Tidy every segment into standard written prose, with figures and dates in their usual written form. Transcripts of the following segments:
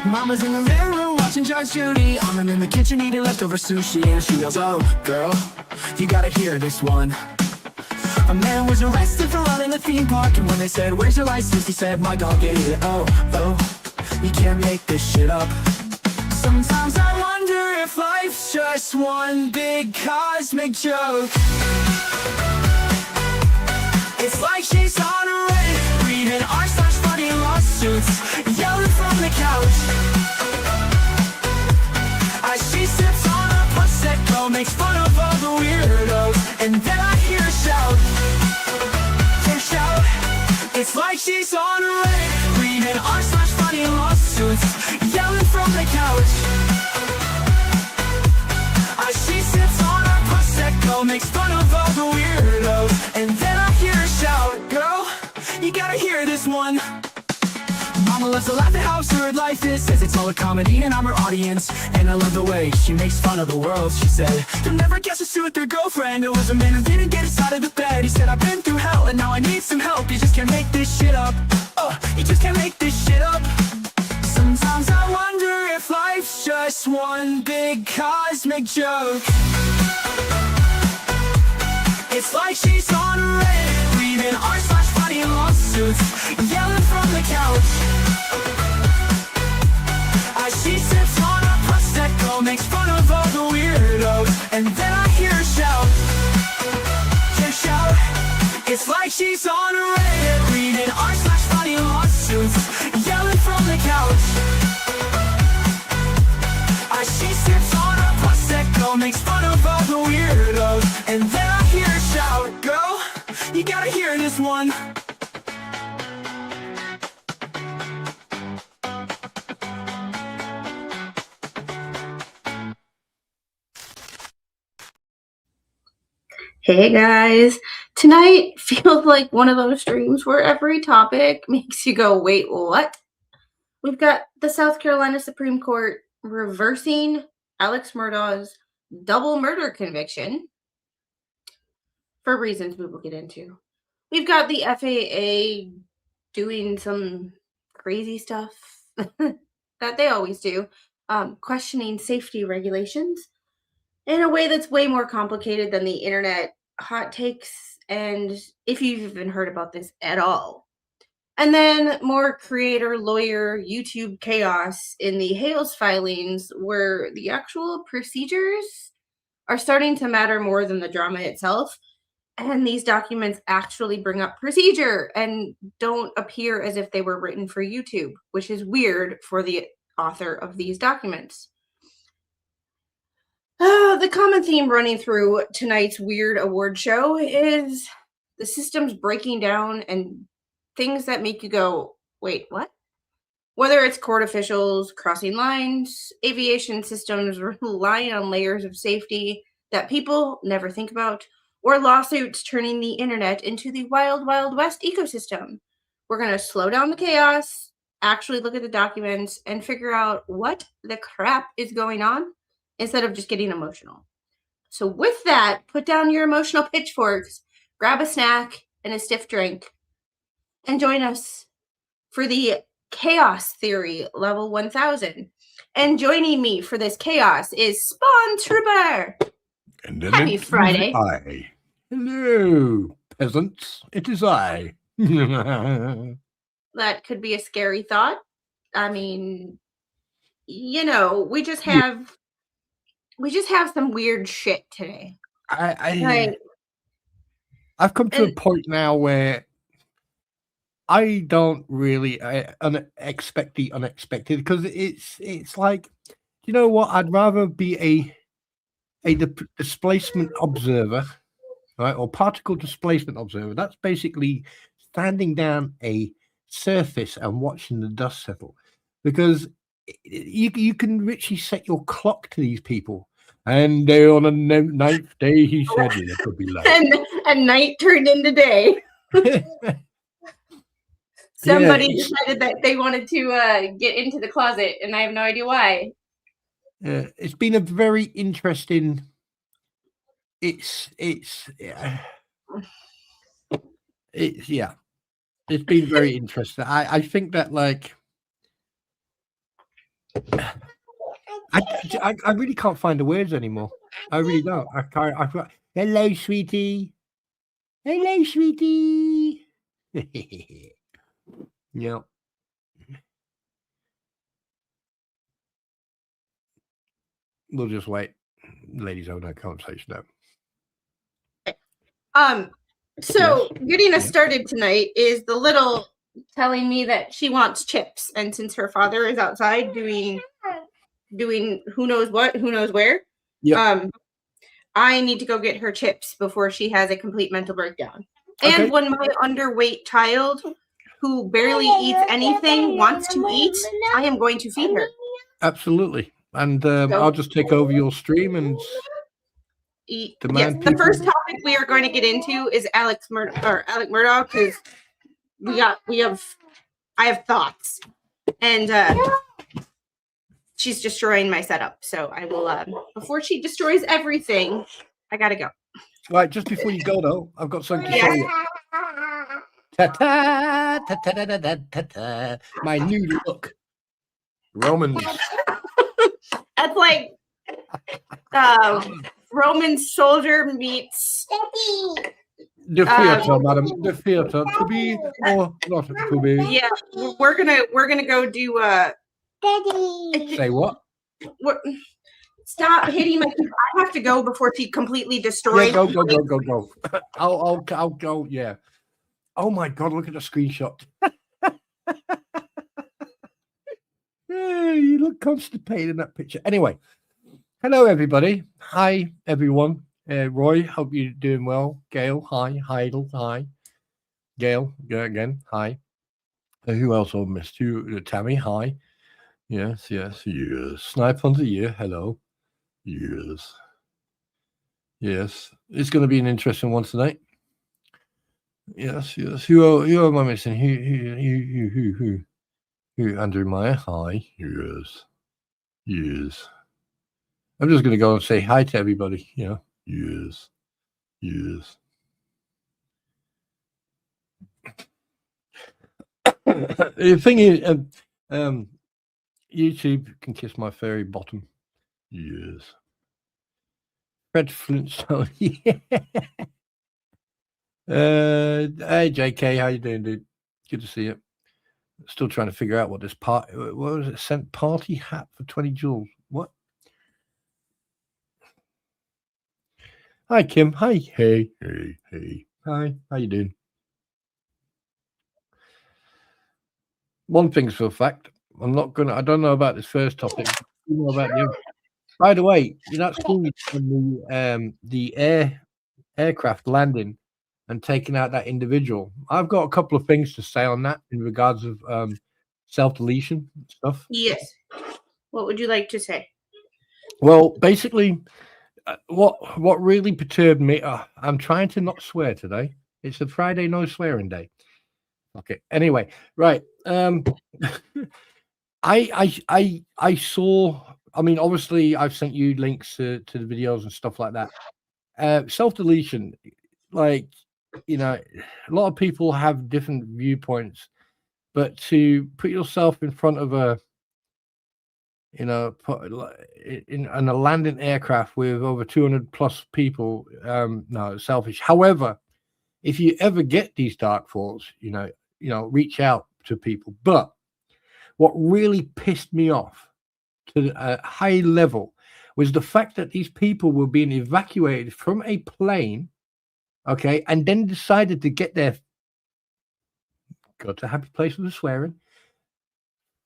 Mama's in the living room watching Judge Judy. I'm in the kitchen eating leftover sushi. And she yells, oh, girl, you gotta hear this one. A man was arrested for running the theme park. And when they said, where's your license? He said, my dog ate it. Oh, you can't make this shit up. Sometimes I wonder if life's just one big cosmic joke. It's like she's on a Reddit, reading r/funny lawsuits, yelling from the couch. As she sips on a Prosecco, makes fun of all the weirdos, and then I hear her shout. It's like she's on a Reddit, reading r/funny lawsuits, yelling from the couch. As she sips on her Prosecco, makes fun of all the weirdos, and then I hear her shout, girl, you gotta hear this one. Mama loves to laugh at how absurd life is, says it's all a comedy and I'm her audience. And I love the way she makes fun of the world. She said, you'll never guess what's with their girlfriend. It was a man who didn't get us out of the bed. He said, I've been through hell and now I need some help. You just can't make this shit up. You just can't make this shit up. Sometimes I wonder if life's just one big cosmic joke. It's like she's on a Reddit, reading r/funny lawsuits, yelling from the couch. As she sips on a Prosecco, makes fun of all the weirdos, and then I hear her shout. It's like she's on a Reddit, reading r/funny lawsuits, yelling from the couch. As she sips on a Prosecco, makes fun of all the weirdos, and then I hear her shout, girl, you gotta hear this one. Hey guys, tonight feels like one of those streams where every topic makes you go, wait, what? We've got the South Carolina Supreme Court reversing Alex Murdaugh's double murder conviction for reasons we will get into. We've got the FAA doing some crazy stuff that they always do, questioning safety regulations in a way that's way more complicated than the internet hot takes, and if you've even heard about this at all. And then more creator, lawyer, YouTube chaos in the Hales filings, where the actual procedures are starting to matter more than the drama itself. And these documents actually bring up procedure and don't appear as if they were written for YouTube, which is weird for the author of these documents. The common theme running through tonight's weird award show is the system's breaking down and things that make you go, wait, what? Whether it's court officials crossing lines, aviation systems relying on layers of safety that people never think about, or lawsuits turning the internet into the wild, wild west ecosystem. We're going to slow down the chaos, actually look at the documents, and figure out what the crap is going on instead of just getting emotional. So with that, put down your emotional pitchforks, grab a snack and a stiff drink, and join us for the Chaos Theory Level 1000. And joining me for this chaos is Spawn Trooper. And Happy Friday. I. Hello, peasants. It is I. That could be a scary thought. I mean, you know, we just have some weird shit today. I've come to a point now where I don't really expect the unexpected, because it's like, you know what? I'd rather be a displacement observer, right, or particle displacement observer. That's basically standing down a surface and watching the dust settle, because you can literally set your clock to these people. And on the ninth day, he said it could be late. And night turned into day. Somebody decided that they wanted to get into the closet, and I have no idea why. It's been a very interesting. It's been very interesting. I think that, like, I really can't find the words anymore. I really don't. I can't. I forgot. Hello, sweetie. Hello, sweetie. Yeah. We'll just wait. Ladies own that conversation now. So getting us started tonight is the little telling me that she wants chips, and since her father is outside doing who knows what, who knows where, I need to go get her chips before she has a complete mental breakdown. Okay. And when my underweight child, who barely eats anything, wants to eat, I am going to feed her. Absolutely. And I'll just take over your stream and demand the first topic we are going to get into is Alec Murdaugh, because I have thoughts, and she's destroying my setup. So I will before she destroys everything, I gotta go. Right, just before you go though, I've got something to show you. Ta-ta, ta-ta-da-da-da-ta-ta. My new look. Romans. That's like Roman soldier meets the theater, madam. The theater, to be or not to be. Yeah, we're gonna go do Daddy. Say what? Stop hitting my. I have to go before she completely destroys. Yeah, go. I'll go. Yeah. Oh my God! Look at the screenshot. You look constipated in that picture. Anyway, hello everybody. Hi everyone. Roy, hope you're doing well. Gail, hi. Heidel, hi. Gail, again, hi. Who else I missed you? Tammy, hi. Yes. Snipe Hunter, yeah. Hello. Yes. It's going to be an interesting one tonight. Yes. Who am I missing? Who? Andrew Meyer, hi. Yes. I'm just going to go and say hi to everybody. Yeah. Yes. The thing is, YouTube can kiss my fairy bottom. Yes. Fred Flintstone. Yeah. Hey JK, how you doing, dude? Good to see you. Still trying to figure out what this part. What was it? Sent party hat for 20 jewels. What? Hi Kim. Hi. Hey. Hi. How you doing? One thing's for a fact. I don't know about this first topic. You know about the other. By the way, that's cool when the aircraft landing and taking out that individual. I've got a couple of things to say on that in regards of self-deletion stuff. Yes. What would you like to say? Well, basically, what really perturbed me. I'm trying to not swear today. It's a Friday no swearing day. Okay. Anyway, right. I saw. I mean, obviously, I've sent you links to the videos and stuff like that. Self-deletion, like, a lot of people have different viewpoints, but to put yourself in front of in a landing aircraft with over 200 plus people, no, it's selfish. However, if you ever get these dark thoughts, reach out to people. But what really pissed me off to a high level was the fact that these people were being evacuated from a plane, okay, and then decided to get their got a happy place with the swearing,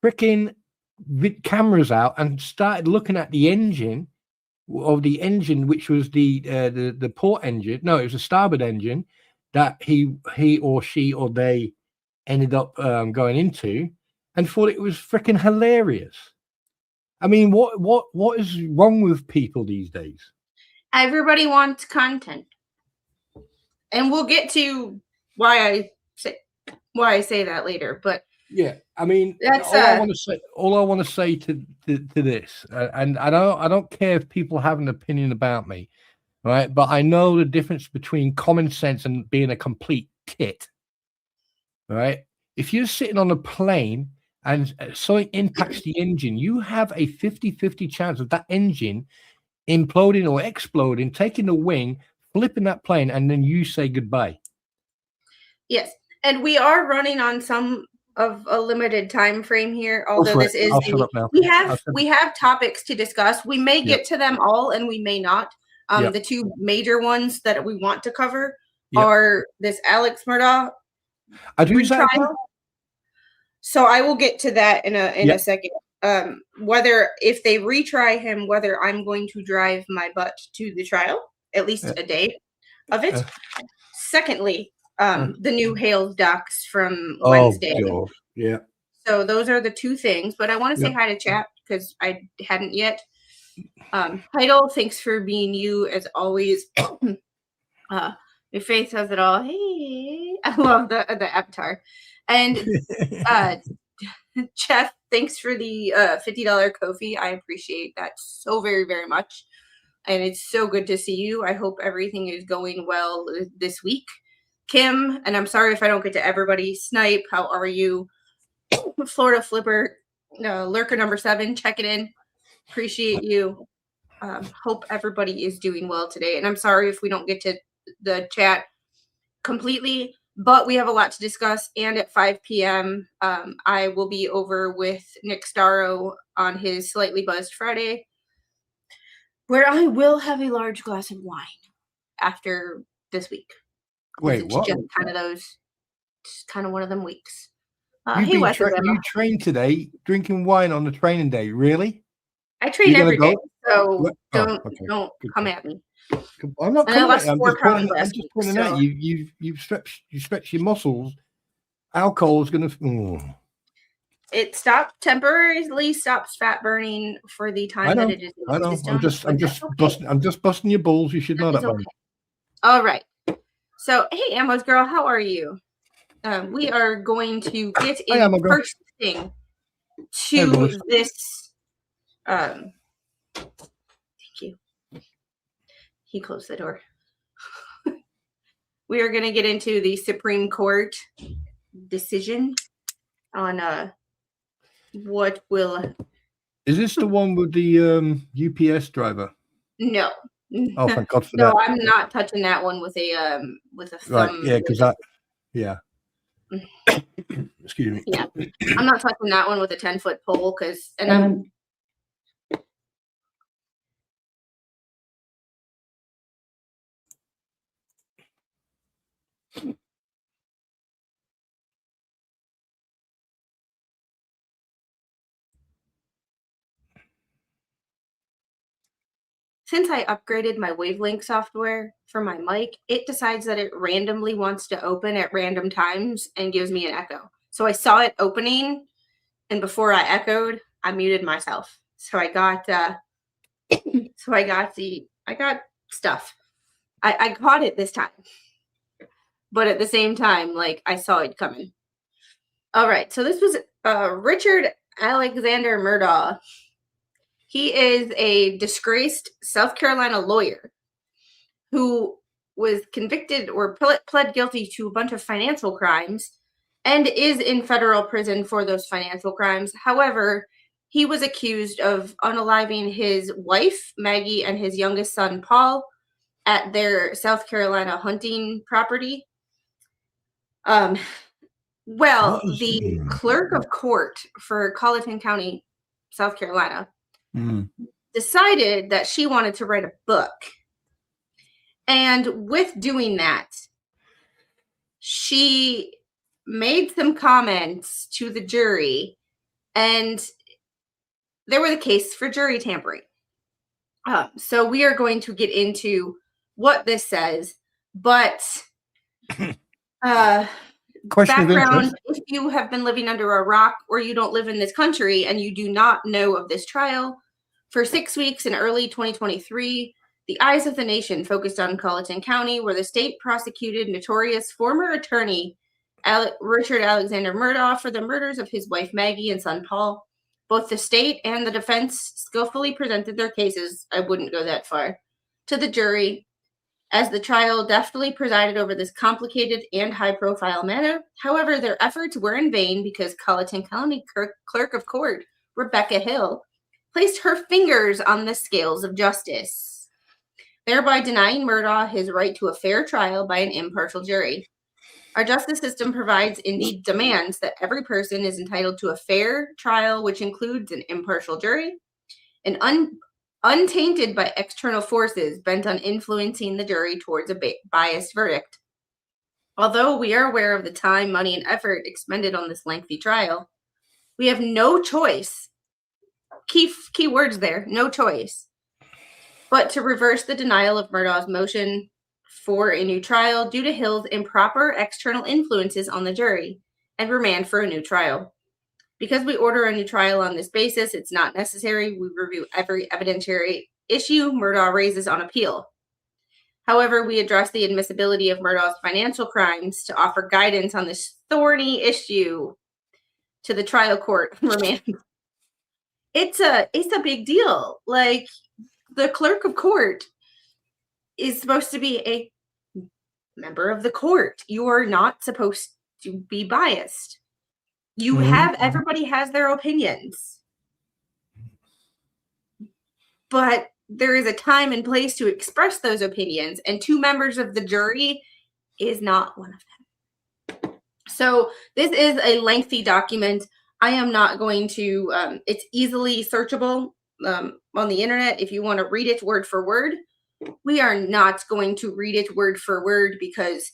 freaking cameras out and started looking at the engine, which was the port engine. No, it was a starboard engine that he or she or they ended up going into, and thought it was freaking hilarious. I mean, what is wrong with people these days? Everybody wants content, and we'll get to why I say that later. But yeah, I mean, that's all I want to say to this, and I don't care if people have an opinion about me, right? But I know the difference between common sense and being a complete tit, right? If you're sitting on a plane and something impacts the engine, you have a 50-50 chance of that engine imploding or exploding, taking the wing, flipping that plane, and then you say goodbye. Yes, and we are running on some of a limited time frame here. Although this is we have topics to discuss. We may get to them all, and we may not. The two major ones that we want to cover are this Alex Murdaugh retrial. So I will get to that in a second. Whether if they retry him, whether I'm going to drive my butt to the trial, at least a day of it. Secondly, the new Hales docs from Wednesday. Yeah. So those are the two things. But I want to say hi to chat because I hadn't yet. Title, thanks for being you as always. Your face says it all. Hey, I love the avatar. And Jeff, thanks for the $50 Ko-fi. I appreciate that so very, very much. And it's so good to see you. I hope everything is going well this week. Kim, and I'm sorry if I don't get to everybody. Snipe, how are you? Florida Flipper, Lurker number 7, check it in. Appreciate you. Hope everybody is doing well today. And I'm sorry if we don't get to the chat completely, but we have a lot to discuss. And at 5 p.m., I will be over with Nick Starro on his Slightly Buzzed Friday, where I will have a large glass of wine after this week. Wait, what? Just kind of one of them weeks. You trained today, drinking wine on the training day, really? I train every day, so don't come at me. I'm not coming at you. I'm just pointing out you've stretched your muscles. Alcohol is going to. It temporarily stops fat burning for the time that it is. I know. I'm just busting your balls. You should know that. Okay. All right. So, hey, Amos girl, how are you? We are going to get in first thing to this. Thank you. He closed the door. We are going to get into the Supreme Court decision on what will. Is this the one with the UPS driver? No. Oh, thank God for that. No, I'm not touching that one with a thumb. Right, yeah, because that. Yeah. Excuse me. Yeah, I'm not touching that one with a 10-foot pole because, since I upgraded my wavelength software for my mic, it decides that it randomly wants to open at random times and gives me an echo. So I saw it opening, and before I echoed, I muted myself. So I got stuff. I caught it this time. But at the same time, like, I saw it coming. All right, so this was Richard Alexander Murdaugh. He is a disgraced South Carolina lawyer who was convicted or pled guilty to a bunch of financial crimes and is in federal prison for those financial crimes. However, he was accused of unaliving his wife, Maggie, and his youngest son, Paul, at their South Carolina hunting property. The clerk of court for Colleton County, South Carolina, decided that she wanted to write a book. And with doing that, she made some comments to the jury, and they were the case for jury tampering. So we are going to get into what this says, but background, if you have been living under a rock or you don't live in this country and you do not know of this trial, for 6 weeks in early 2023, the eyes of the nation focused on Colleton County, where the state prosecuted notorious former attorney Richard Alexander Murdaugh for the murders of his wife Maggie and son Paul. Both the state and the defense skillfully presented their cases, I wouldn't go that far, to the jury, as the trial deftly presided over this complicated and high-profile matter. However, their efforts were in vain because Colleton County Clerk of Court Rebecca Hill placed her fingers on the scales of justice, thereby denying Murdaugh his right to a fair trial by an impartial jury. Our justice system provides, indeed demands, that every person is entitled to a fair trial, which includes an impartial jury, and untainted by external forces bent on influencing the jury towards a biased verdict. Although we are aware of the time, money, and effort expended on this lengthy trial, we have no choice. Key words there, no choice, but to reverse the denial of Murdaugh's motion for a new trial due to Hill's improper external influences on the jury and remand for a new trial. Because we order a new trial on this basis, it's not necessary. We review every evidentiary issue Murdaugh raises on appeal. However, we address the admissibility of Murdaugh's financial crimes to offer guidance on this thorny issue to the trial court remand. It's a big deal. Like, the clerk of court is supposed to be a member of the court. You are not supposed to be biased. You have, everybody has their opinions. But there is a time and place to express those opinions, and 2 members of the jury is not one of them. So this is a lengthy document. I am not going to, it's easily searchable on the internet if you want to read it word for word. We are not going to read it word for word because.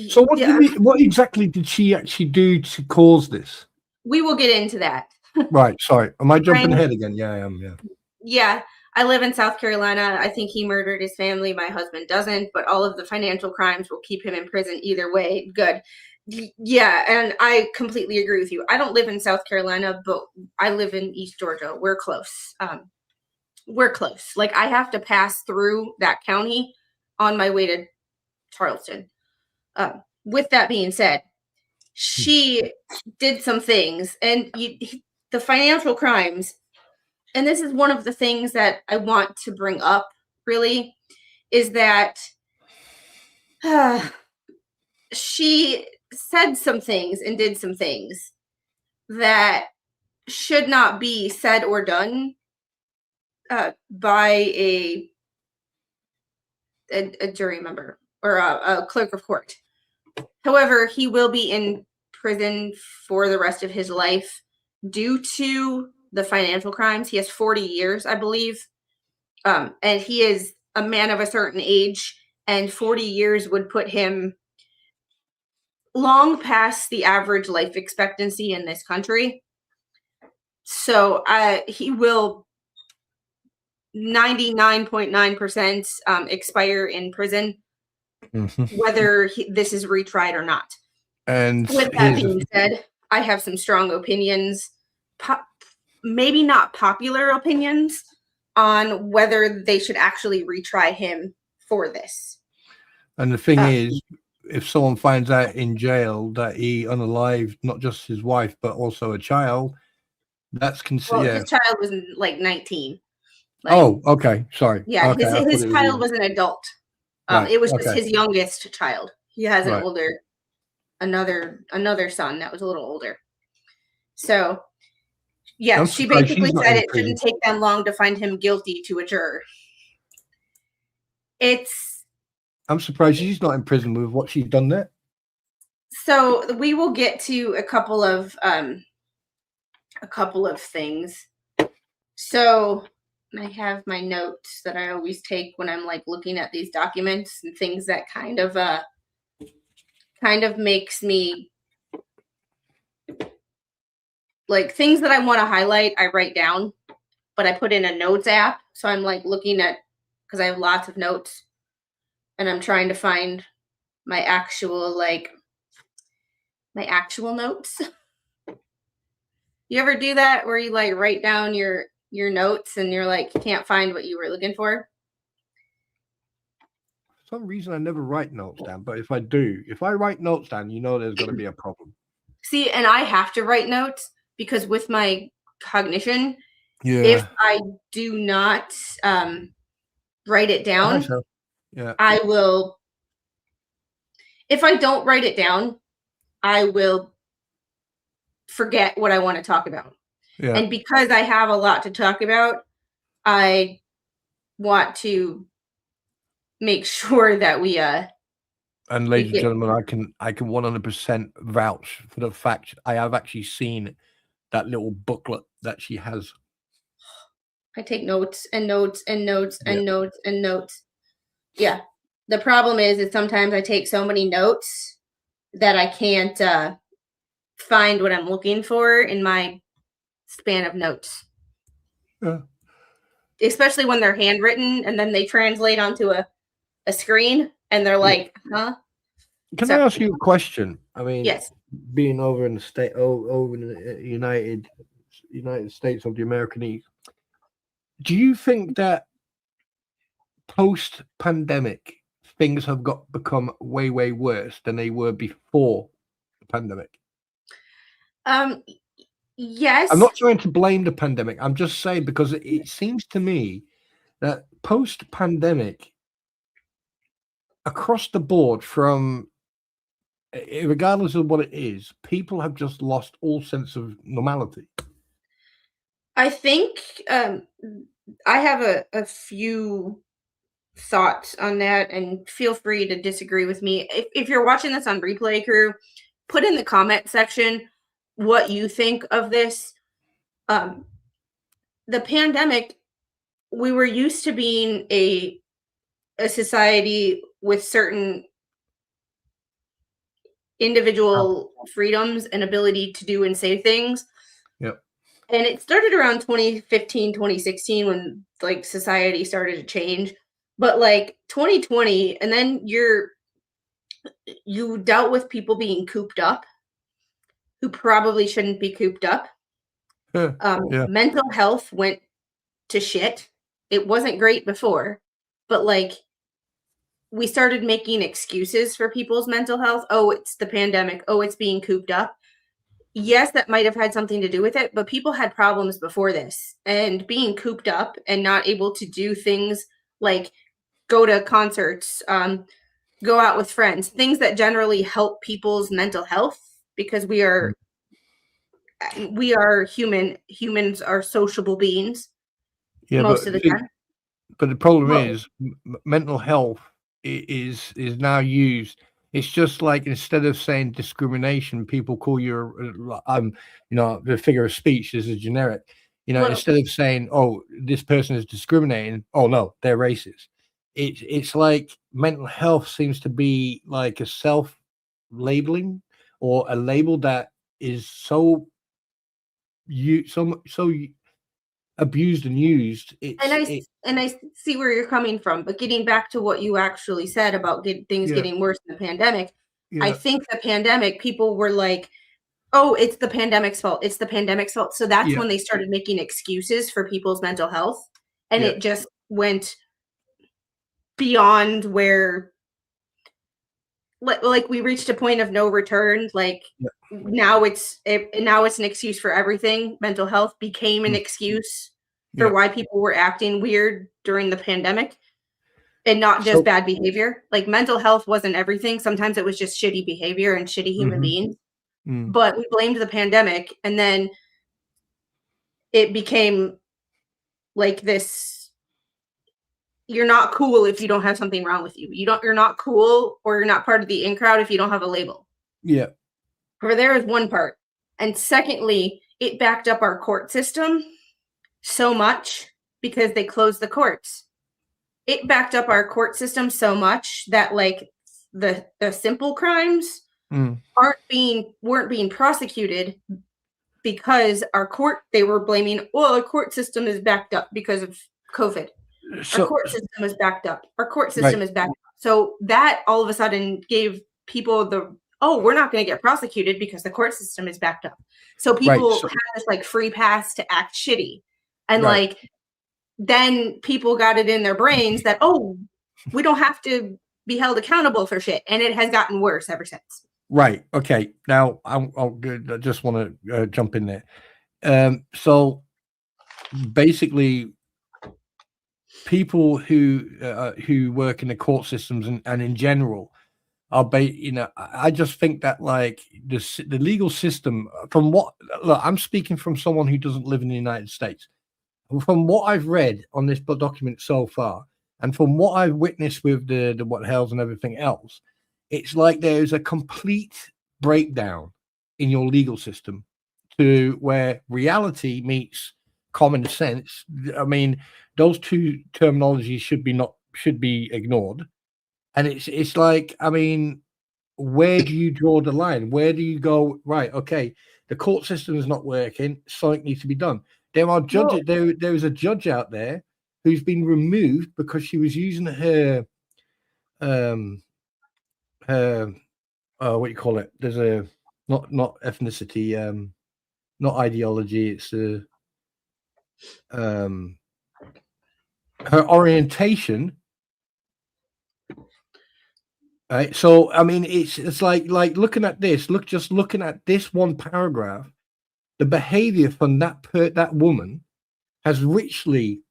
So what exactly did she actually do to cause this? We will get into that. Right. Sorry. Am I jumping ahead again? Yeah, I am. Yeah. Yeah. I live in South Carolina. I think he murdered his family. My husband doesn't, but all of the financial crimes will keep him in prison either way. Good. Yeah. And I completely agree with you. I don't live in South Carolina, but I live in East Georgia. We're close. We're close. Like, I have to pass through that county on my way to Charleston. With that being said, she did some things, and the financial crimes, and this is one of the things that I want to bring up, really, is that she said some things and did some things that should not be said or done by a jury member or a clerk of court. However, he will be in prison for the rest of his life due to the financial crimes. He has 40 years, I believe. And he is a man of a certain age, and 40 years would put him long past the average life expectancy in this country. So he will 99.9% expire in prison, whether this is retried or not. And with that being said, I have some strong opinions, maybe not popular opinions, on whether they should actually retry him for this. And the thing is, if someone finds out in jail that he unalived not just his wife but also a child, that's considered. Well, his child was like 19. Like, oh, okay. Sorry. Yeah, okay, his child was an adult. Right, it was just his youngest child. He has an right. older, another son that was a little older. So, yeah, she basically said it shouldn't take them long to find him guilty to a juror. I'm surprised she's not in prison with what she's done there. So we will get to a couple of things. So I have my notes that I always take when I'm like looking at these documents and things that kind of makes me like things that I want to highlight, I write down, but I put in a notes app. So I'm like looking at, because I have lots of notes and I'm trying to find my actual notes. You ever do that where you like write down your notes and you're like, you can't find what you were looking for? For some reason I never write notes down, but if I write notes down, you know there's going to be a problem. See, and I have to write notes because with my cognition, yeah, if I do not write it down, I think so. Yeah. I will. If I don't write it down, I will forget what I want to talk about. Yeah. And because I have a lot to talk about, I want to make sure that we And ladies and gentlemen, I can 100% vouch for the fact I have actually seen that little booklet that she has. I take notes and notes and notes and notes and notes. Yeah. The problem is sometimes I take so many notes that I can't find what I'm looking for in my span of notes. Yeah. Especially when they're handwritten and then they translate onto a screen and they're like, huh? Can I ask you a question? I mean, yes. Being over in the over in the United States of the American East, do you think that post-pandemic things have become way worse than they were before the pandemic? Yes. I'm not trying to blame the pandemic. I'm just saying because it seems to me that post-pandemic, across the board, from regardless of what it is, people have just lost all sense of normality. I think I have a few thoughts on that, and feel free to disagree with me. If you're watching this on replay, crew, put in the comment section what you think of this. The pandemic, we were used to being a society with certain individual freedoms and ability to do and say things. Yep. And it started around 2015, 2016 when like society started to change. But like 2020, and then you dealt with people being cooped up who probably shouldn't be cooped up. Mental health went to shit. It wasn't great before, but like we started making excuses for people's mental health. Oh, it's the pandemic. Oh, it's being cooped up. Yes, that might have had something to do with it, but people had problems before this. And being cooped up and not able to do things like go to concerts, go out with friends, things that generally help people's mental health, because we are humans are sociable beings most of the time. But the problem is mental health is now used. It's just like instead of saying discrimination, people call you the figure of speech is a generic. Instead of saying, oh, this person is discriminating, oh no, they're racist. It's like mental health seems to be like a self-labeling or a label that is so abused and used. And I see where you're coming from, but getting back to what you actually said about things getting worse in the pandemic, I think the pandemic, people were like, oh, it's the pandemic's fault. It's the pandemic's fault. So that's when they started making excuses for people's mental health. And it just went beyond where like we reached a point of no return. Like now it's an excuse for everything. Mental health became an excuse for why people were acting weird during the pandemic, and not just bad behavior. Like mental health wasn't everything. Sometimes it was just shitty behavior and shitty human beings. But we blamed the pandemic, and then it became like this: you're not cool if you don't have something wrong with you. You're not cool, or you're not part of the in crowd if you don't have a label. Yeah. Or there is one part. And secondly, it backed up our court system so much because they closed the courts. It backed up our court system so much that like the simple crimes weren't being prosecuted because they were blaming, well, the court system is backed up because of COVID. Our court system is backed up. Our court system is backed up. So that all of a sudden gave people we're not going to get prosecuted because the court system is backed up. So people had this like free pass to act shitty. And like, then people got it in their brains that, oh, we don't have to be held accountable for shit. And it has gotten worse ever since. Right. Okay. Now I just want to jump in there. So basically, people who work in the court systems and in general are, I just think that like the legal system, from what, look, I'm speaking from someone who doesn't live in the United States. From what I've read on this document so far, and from what I've witnessed with the what Hales and everything else, it's like there's a complete breakdown in your legal system to where reality meets common sense. I mean, those two terminologies should be ignored. And it's like, I mean, where do you draw the line? Where do you go, right, okay, the court system is not working, something needs to be done. There are judges, there is a judge out there who's been removed because she was using her what do you call it? There's a not ethnicity, not ideology, it's her orientation. Right. So I mean it's like looking at this, looking at this one paragraph, the behavior from that woman has richly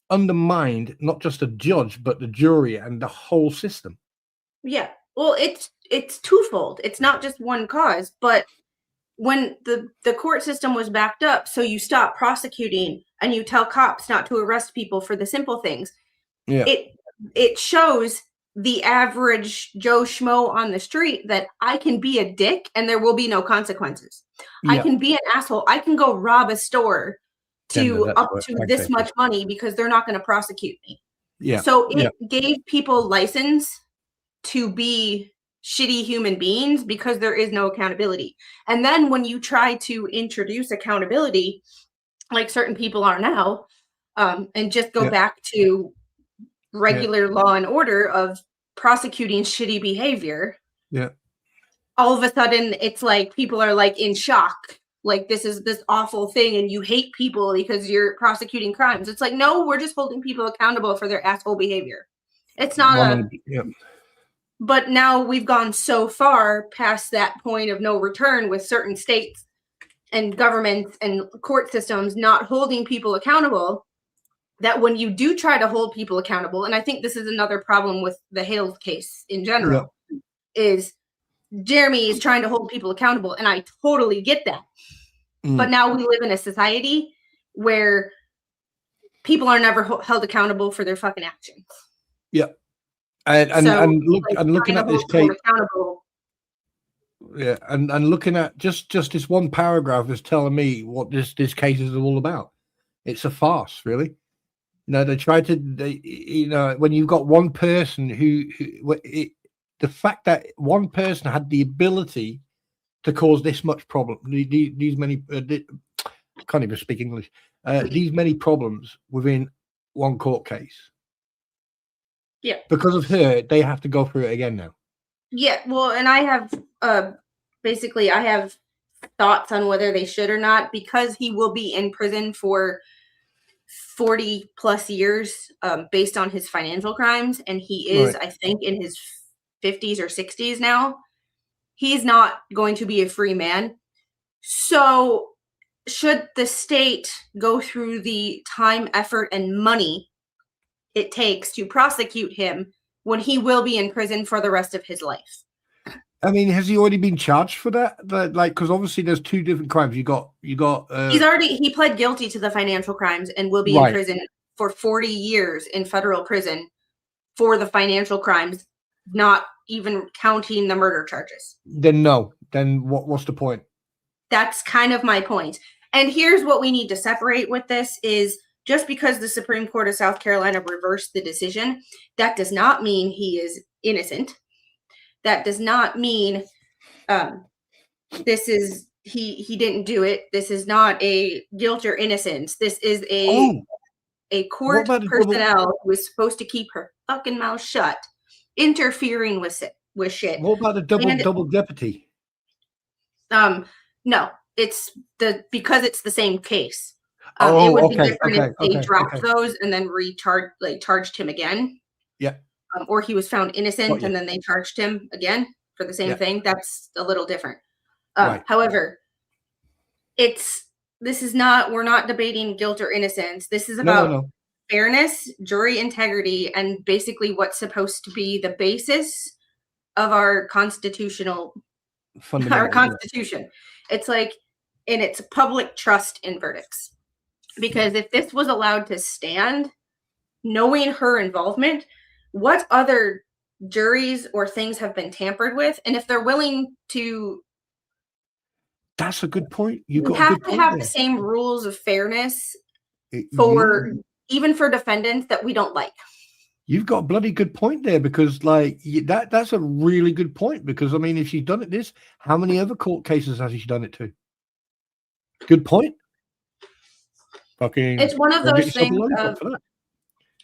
undermined not just the judge but the jury and the whole system. Yeah. Well, it's twofold. It's not just one cause, but when the court system was backed up, so you stop prosecuting and you tell cops not to arrest people for the simple things. Yeah. It shows the average Joe Schmo on the street that I can be a dick and there will be no consequences. Yeah. I can be an asshole. I can go rob a store up to this much money because they're not going to prosecute me. Yeah. So it gave people license to be shitty human beings because there is no accountability. And then when you try to introduce accountability, like certain people are now, and just go back to regular law and order of prosecuting shitty behavior. Yeah. All of a sudden it's like people are like in shock. Like this is this awful thing and you hate people because you're prosecuting crimes. It's like, no, we're just holding people accountable for their asshole behavior. It's not But now we've gone so far past that point of no return with certain states and governments and court systems not holding people accountable, that when you do try to hold people accountable, and I think this is another problem with the Hales case in general, is Jeremy is trying to hold people accountable, and I totally get that. But now we live in a society where people are never held accountable for their fucking actions. Yeah. And looking at this case, and looking at just this one paragraph is telling me what this case is all about. It's a farce, really. They try to, when you've got one person the fact that one person had the ability to cause this much problem, these many, can't even speak English, these many problems within one court case. Yeah. Because of her, they have to go through it again now. Yeah. Well, and I have, basically, I have thoughts on whether they should or not, because he will be in prison for 40 plus years based on his financial crimes. And he is, I think, in his 50s or 60s now. He's not going to be a free man. So should the state go through the time, effort, and money it takes to prosecute him when he will be in prison for the rest of his life? I mean, has he already been charged for that? Because obviously there's two different crimes. You got. He pled guilty to the financial crimes and will be in prison for 40 years in federal prison for the financial crimes, not even counting the murder charges. Then no. Then what's the point? That's kind of my point. And here's what we need to separate with this is, just because the Supreme Court of South Carolina reversed the decision, that does not mean he is innocent. That does not mean he didn't do it. This is not a guilt or innocence. This is a court personnel who is supposed to keep her fucking mouth shut, interfering with shit. What about a double jeopardy? No, because it's the same case. It would be different if they dropped those and then charged him again. Yeah. Or he was found innocent and then they charged him again for the same thing. That's a little different. However, we're not debating guilt or innocence. This is about fairness, jury integrity, and basically what's supposed to be the basis of our constitution. It's like, and it's public trust in verdicts. Because if this was allowed to stand, knowing her involvement, what other juries or things have been tampered with, and if they're willing to, that's a good point. You have to have the same rules of fairness for even for defendants that we don't like. You've got a bloody good point there, because like that's a really good point, because I mean, if she's done it how many other court cases has she done it to? Good point. Fucking, it's one of those things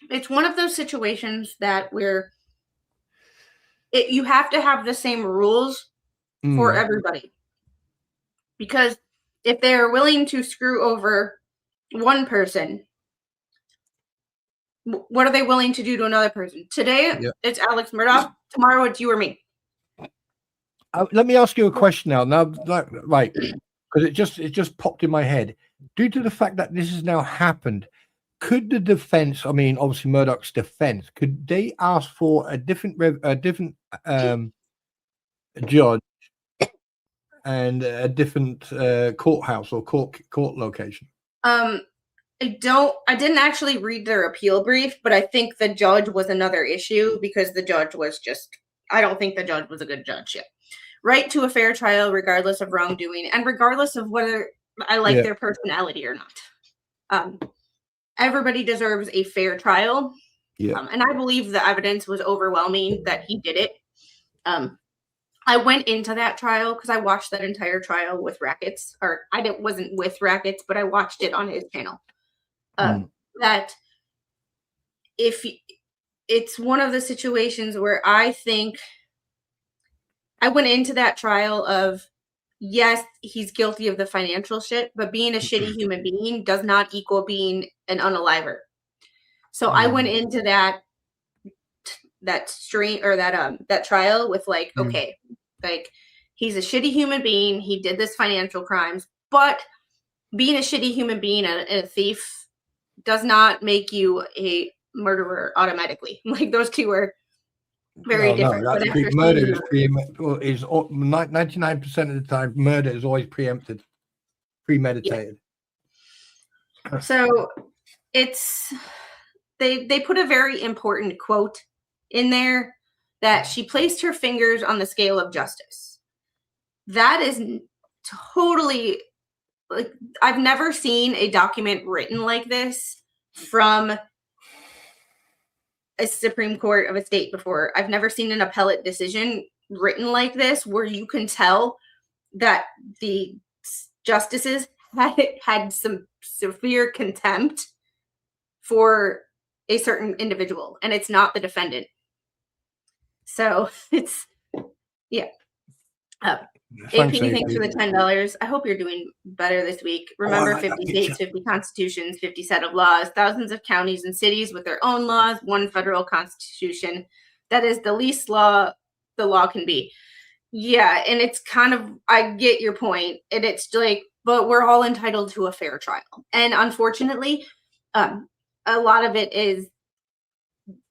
it's one of those situations that where you have to have the same rules for everybody. Because if they're willing to screw over one person, what are they willing to do to another person? Today, it's Alex Murdaugh. Tomorrow, it's you or me. Let me ask you a question now. Right, because it just popped in my head. Due to the fact that this has now happened, could the defense, I mean, obviously Murdaugh's defense, could they ask for a different judge and a different courthouse or court location? I didn't actually read their appeal brief, but I think the judge was another issue, because the judge was I don't think the judge was a good judge yet. Right to a fair trial, regardless of wrongdoing, and regardless of whether I like their personality or not. Everybody deserves a fair trial. And I believe the evidence was overwhelming that he did it. I went into that trial because I watched that entire trial with Rackets, or wasn't with Rackets, but I watched it on his channel. That if it's one of the situations where I think I went into that trial of, yes, he's guilty of the financial shit, but being a shitty human being does not equal being an unaliver. So I went into that trial with like, okay, like, he's a shitty human being. He did this financial crimes, but being a shitty human being and a thief does not make you a murderer automatically. Like, those two are very different. No, murder is 99% of the time. Murder is always premeditated. Yeah. So it's they put a very important quote in there that she placed her fingers on the scale of justice. That is totally, like, I've never seen a document written like this from a Supreme Court of a state before. I've never seen an appellate decision written like this, where you can tell that the justices had some severe contempt for a certain individual, and it's not the defendant. So it's, AP, thanks for the $10. I hope you're doing better this week. Remember, 50 states, 50 constitutions, 50 set of laws, thousands of counties and cities with their own laws, one federal constitution. That is the least law the law can be. Yeah, and it's kind of, I get your point, and it's like, but we're all entitled to a fair trial. And unfortunately, a lot of it is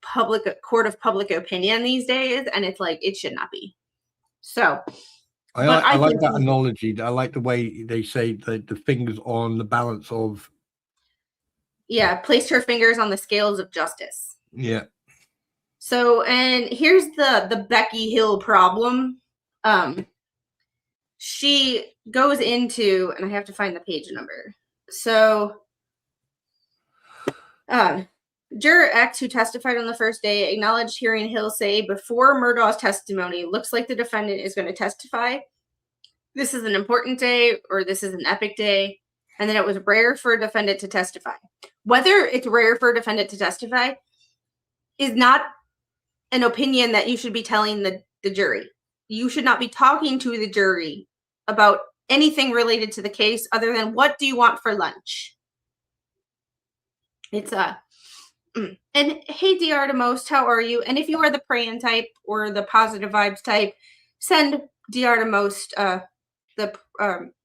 court of public opinion these days, and it's like, it should not be. So I like that analogy. I like the way they say the fingers on the balance of. Yeah, placed her fingers on the scales of justice. Yeah. So, and here's the Becky Hill problem. She goes into, and I have to find the page number. So, Juror X, who testified on the first day, acknowledged hearing Hill say before Murdaugh's testimony, looks like the defendant is going to testify. This is an important day, or this is an epic day. And then it was rare for a defendant to testify. Whether it's rare for a defendant to testify is not an opinion that you should be telling the jury. You should not be talking to the jury about anything related to the case other than, what do you want for lunch? It's and hey, DR to most, how are you? And if you are the praying type or the positive vibes type, send DR to most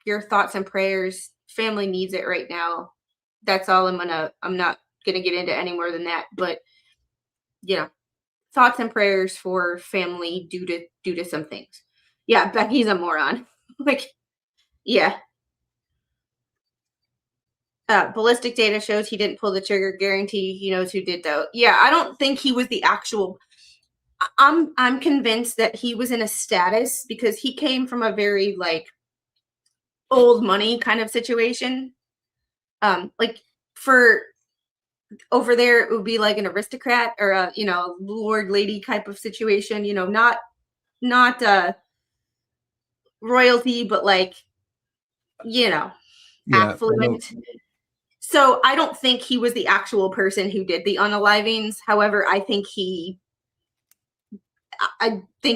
your thoughts and prayers. Family needs it right now. That's all I'm not going to get into any more than that, but thoughts and prayers for family due to some things. Yeah, Becky's a moron. Like, yeah. Ballistic data shows he didn't pull the trigger. Guarantee he knows who did though. Yeah, I don't think he was the actual. I'm convinced that he was in a status because he came from a very like old money kind of situation. Like for over there, it would be like an aristocrat or a lord lady type of situation. Not royalty, but like affluent. So I don't think he was the actual person who did the unalivings. However, I think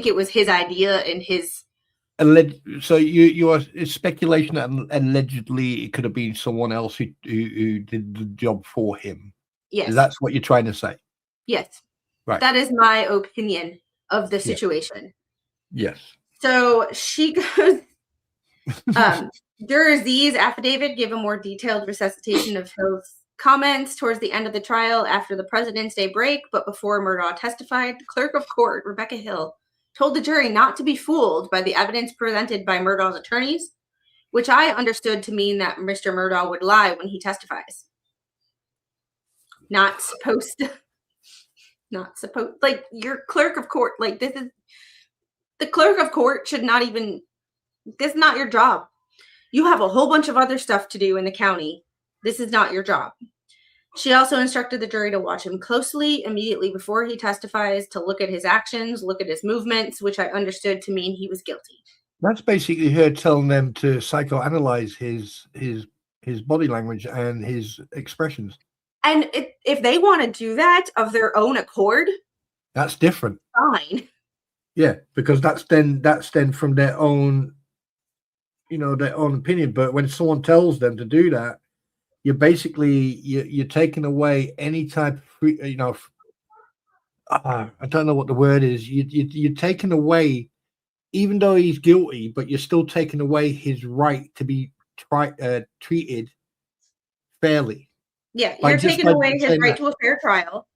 it was his idea and his. So you are it's speculation that allegedly it could have been someone else who did the job for him. Yes, that's what you're trying to say. Yes, right. That is my opinion of the situation. Yes. So she goes. Durz's affidavit gave a more detailed recitation of Hill's comments towards the end of the trial after the President's Day break, but before Murdaugh testified, the clerk of court, Rebecca Hill, told the jury not to be fooled by the evidence presented by Murdaugh's attorneys, which I understood to mean that Mr. Murdaugh would lie when he testifies. Not supposed, like, your clerk of court, like, the clerk of court should not even, this is not your job. You have a whole bunch of other stuff to do in the county. This is not your job. She also instructed the jury to watch him closely immediately before he testifies, to look at his actions, look at his movements, which I understood to mean he was guilty. That's basically her telling them to psychoanalyze his body language and his expressions. And if they want to do that of their own accord, that's different. Fine. Yeah, because that's then from their own, their own opinion. But when someone tells them to do that, you're basically you're taking away any type of I don't know what the word is. You're taking away, even though he's guilty, but you're still taking away his right to be treated fairly. Yeah, you're taking away his right to a fair trial,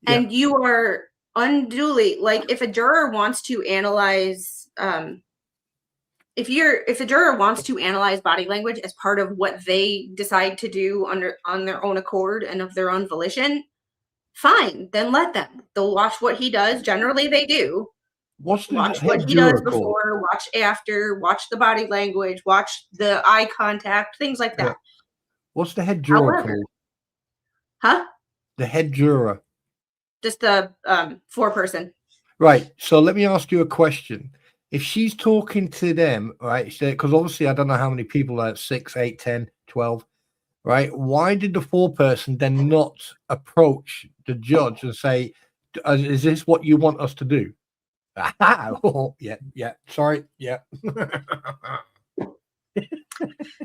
and you are unduly, like, if a juror wants to analyze, if a juror wants to analyze body language as part of what they decide to do on their own accord and of their own volition, fine, then let them. They'll watch what he does. Generally, they do. Watch what he does before, watch after, watch the body language, watch the eye contact, things like that. Yeah. What's the head juror called? Huh? The head juror. Just the 4-person. Right. So let me ask you a question. If she's talking to them, right, because obviously I don't know how many people are 6, 8, 10, 12, right? Why did the 4-person then not approach the judge and say, is this what you want us to do? Oh, yeah. Sorry. Yeah.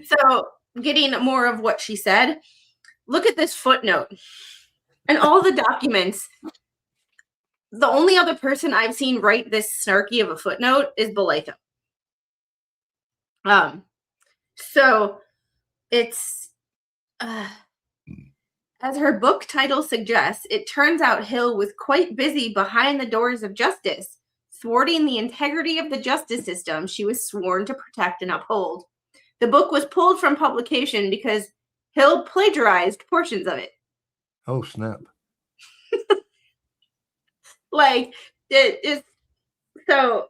So getting more of what she said, look at this footnote and all the documents. The only other person I've seen write this snarky of a footnote is Belatha. So it's, as her book title suggests, it turns out Hill was quite busy behind the doors of justice, thwarting the integrity of the justice system she was sworn to protect and uphold. The book was pulled from publication because Hill plagiarized portions of it. Oh, snap. Like, it is, so,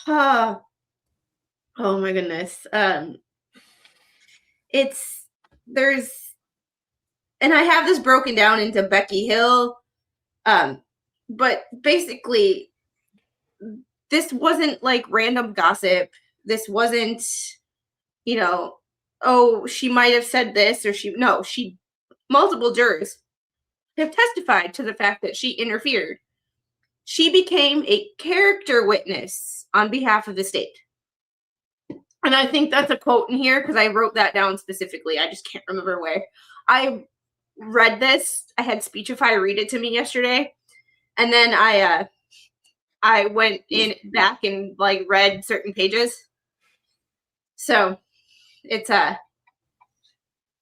oh my goodness. And I have this broken down into Becky Hill, but basically, this wasn't like random gossip. This wasn't, oh, she might have said this, or multiple jurors have testified to the fact that she interfered. She became a character witness on behalf of the state. And I think that's a quote in here because I wrote that down specifically. I just can't remember where. I read this. I had Speechify read it to me yesterday. And then I went back and like read certain pages. So it's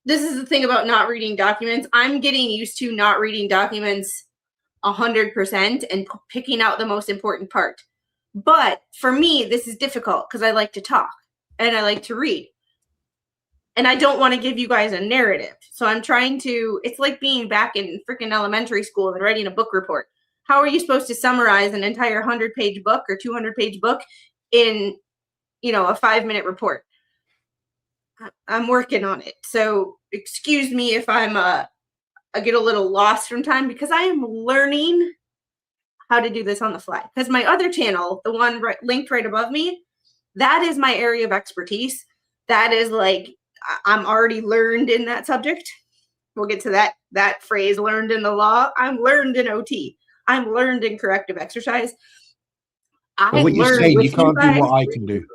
this is the thing about not reading documents. I'm getting used to not reading documents 100% and picking out the most important part. But for me, this is difficult because I like to talk and I like to read. And I don't want to give you guys a narrative. So I'm trying to, it's like being back in freaking elementary school and writing a book report. How are you supposed to summarize an entire 100-page book or 200-page book in, a 5-minute report? I'm working on it. So excuse me if I get a little lost from time because I am learning how to do this on the fly. Because my other channel, the one linked right above me, that is my area of expertise. That is like, I'm already learned in that subject. We'll get to that phrase, learned in the law. I'm learned in OT. I'm learned in corrective exercise. So what you're saying, you can't do what I can do.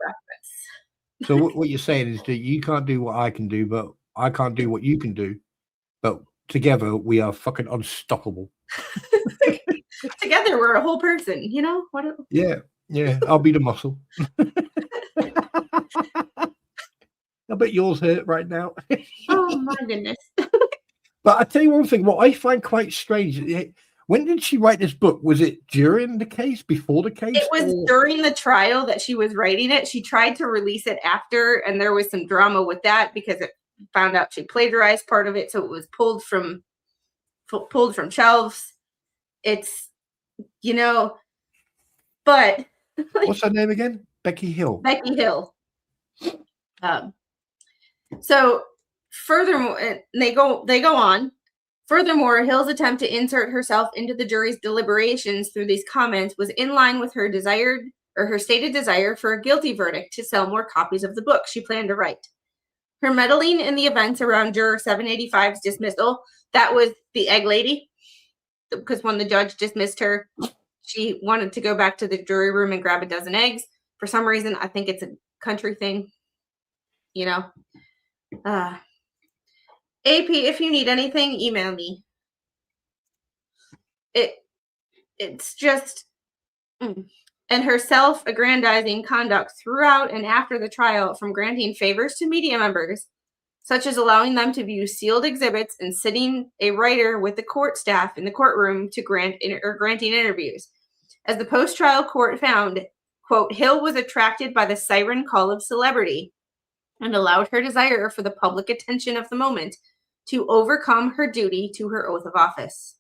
So what you're saying is that you can't do what I can do, but I can't do what you can do. But together, we are fucking unstoppable. Together, we're a whole person, Yeah. I'll be the muscle. I bet yours hurt right now. Oh, my goodness. But I tell you one thing, what I find quite strange, when did she write this book? Was it during the case, before the case? It was during the trial that she was writing it. She tried to release it after, and there was some drama with that because it found out she plagiarized part of it, so it was pulled from shelves. It's, but what's her name again? Becky Hill. Becky Hill. So furthermore, they go on. Furthermore, Hill's attempt to insert herself into the jury's deliberations through these comments was in line with her stated desire for a guilty verdict to sell more copies of the book she planned to write. Her meddling in the events around Juror 785's dismissal, that was the egg lady, because when the judge dismissed her, she wanted to go back to the jury room and grab a dozen eggs. For some reason, I think it's a country thing, AP, if you need anything, email me. It's just, and her self-aggrandizing conduct throughout and after the trial, from granting favors to media members, such as allowing them to view sealed exhibits and sitting a writer with the court staff in the courtroom to granting interviews. As the post-trial court found, quote, Hill was attracted by the siren call of celebrity and allowed her desire for the public attention of the moment to overcome her duty to her oath of office.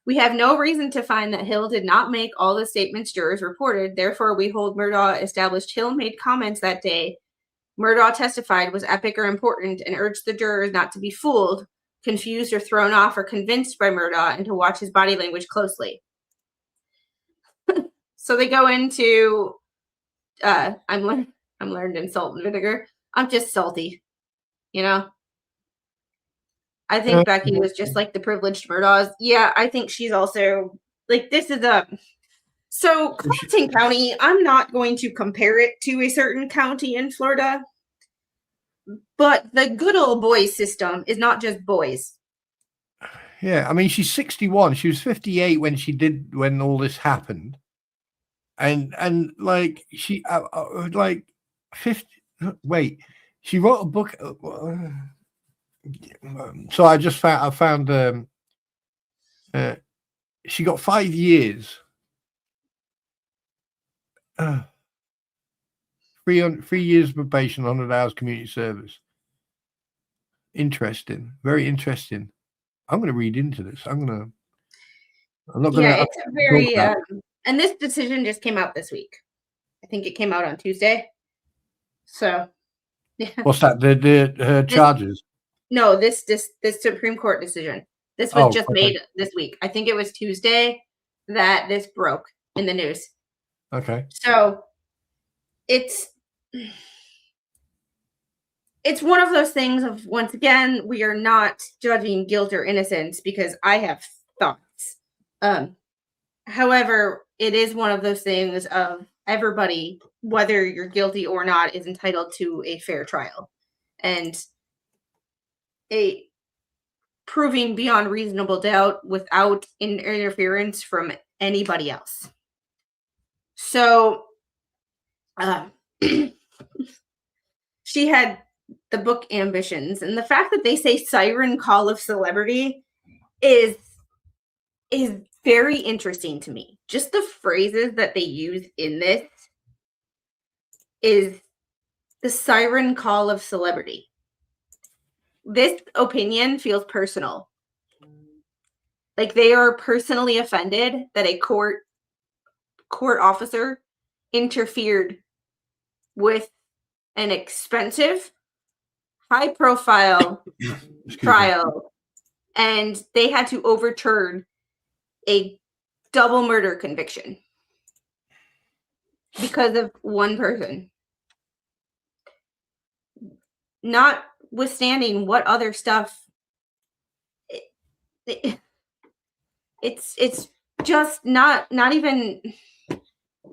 We have no reason to find that Hill did not make all the statements jurors reported. Therefore, we hold Murdaugh established Hill made comments that day Murdaugh testified was epic or important and urged the jurors not to be fooled, confused, or thrown off or convinced by Murdaugh and to watch his body language closely. So they go into, I'm learned in salt and vinegar. I'm just salty, I think Becky was just like the privileged Murdaughs. Yeah, I think she's also like, this is so Clinton County, I'm not going to compare it to a certain county in Florida, but the good old boys system is not just boys. Yeah, I mean, she's 61. She was 58 when all this happened. And like she like 50. Wait, she wrote a book. So I found she got 5 years. 3 years probation, 100 hours community service. Interesting, very interesting. I'm going to read into this. I'm not going to. Yeah, it's a very. And this decision just came out this week. I think it came out on Tuesday. So, yeah. What's that? Her charges? No, this Supreme Court decision. This was made this week. I think it was Tuesday that this broke in the news. Okay. So, it's one of those things of, once again, we are not judging guilt or innocence because I have thoughts. However, it is one of those things of everybody, whether you're guilty or not, is entitled to a fair trial and a proving beyond reasonable doubt without interference from anybody else. So, she had the book Ambitions, and the fact that they say siren call of celebrity is very interesting to me. Just the phrases that they use in this is the siren call of celebrity. This opinion feels personal. Like they are personally offended that a court officer interfered with an expensive, high-profile trial, and they had to overturn a double murder conviction because of one person. Notwithstanding what other stuff, it's just not even.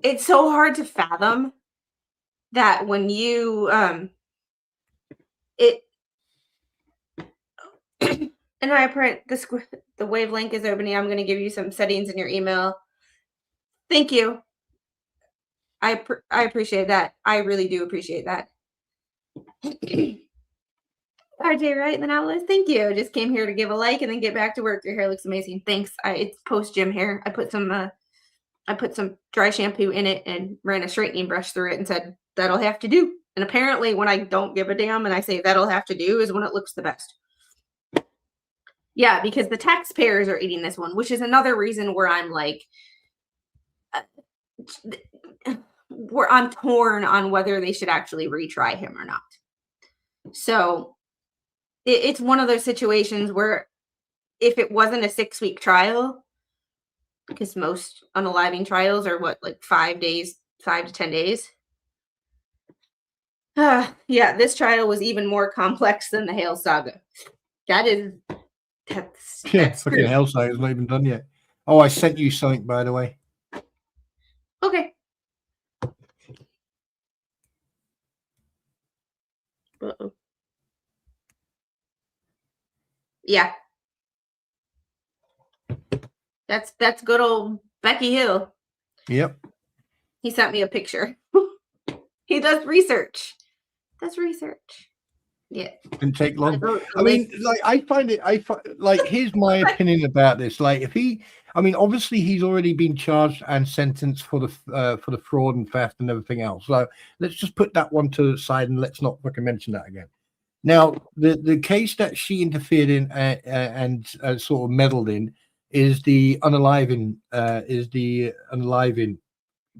It's so hard to fathom that when you and I print the wave link is opening. I'm going to give you some settings in your email. Thank you. I appreciate that. I really do appreciate that. RJ, right? The Nautilus. Thank you. Just came here to give a like and then get back to work. Your hair looks amazing. Thanks. It's post gym hair. I put some dry shampoo in it and ran a straightening brush through it and said that'll have to do. And apparently, when I don't give a damn and I say that'll have to do is when it looks the best. Yeah, because the taxpayers are eating this one, which is another reason where I'm like, where I'm torn on whether they should actually retry him or not. So it's one of those situations where if it wasn't a 6-week trial, because most unaliving trials are like 5 to 10 days. Yeah, this trial was even more complex than the Hales saga. That's fucking Hales saga is not even done yet. Oh, I sent you something, by the way. Okay. Uh-oh. Yeah. That's good old Becky Hill. Yep. He sent me a picture. He does research. Yeah. Didn't take long. I mean, like, here's my opinion about this. Like, obviously he's already been charged and sentenced for the fraud and theft and everything else. So let's just put that one to the side and let's not fucking mention that again. Now, the case that she interfered in and sort of meddled in is the unaliving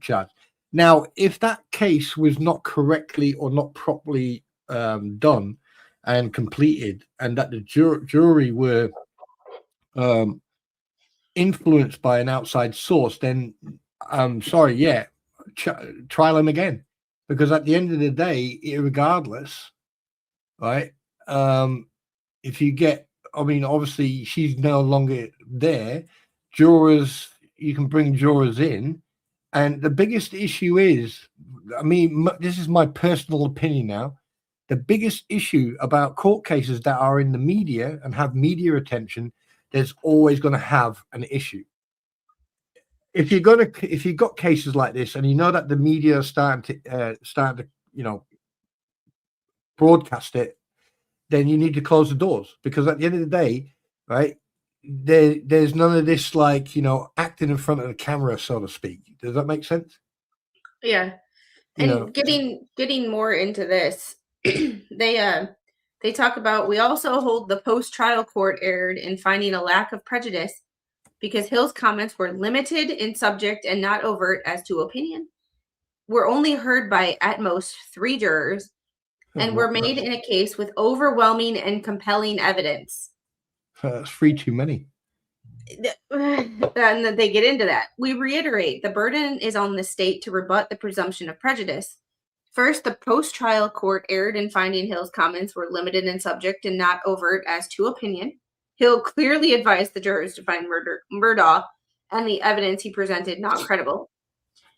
charge. Now, if that case was not correctly or not properly done and completed, and that the jury were influenced by an outside source, then I'm sorry, yeah, trial him again, because at the end of the day, regardless, right? If you get, obviously she's no longer there. Jurors, you can bring jurors in. And the biggest issue is, this is my personal opinion now, the biggest issue about court cases that are in the media and have media attention, there's always going to have an issue. If you've got cases like this and you know that the media are starting to broadcast it, then you need to close the doors, because at the end of the day, right, there's none of this, like, acting in front of the camera, so to speak. Does that make sense? Yeah. And getting more into this, they talk about, we also hold the post-trial court erred in finding a lack of prejudice because Hill's comments were limited in subject and not overt as to opinion, were only heard by at most 3 jurors, and were made in a case with overwhelming and compelling evidence. That's 3 too many. And they get into that. We reiterate, the burden is on the state to rebut the presumption of prejudice. First, the post-trial court erred in finding Hill's comments were limited in subject and not overt as to opinion. Hill clearly advised the jurors to find Murdaugh and the evidence he presented not credible,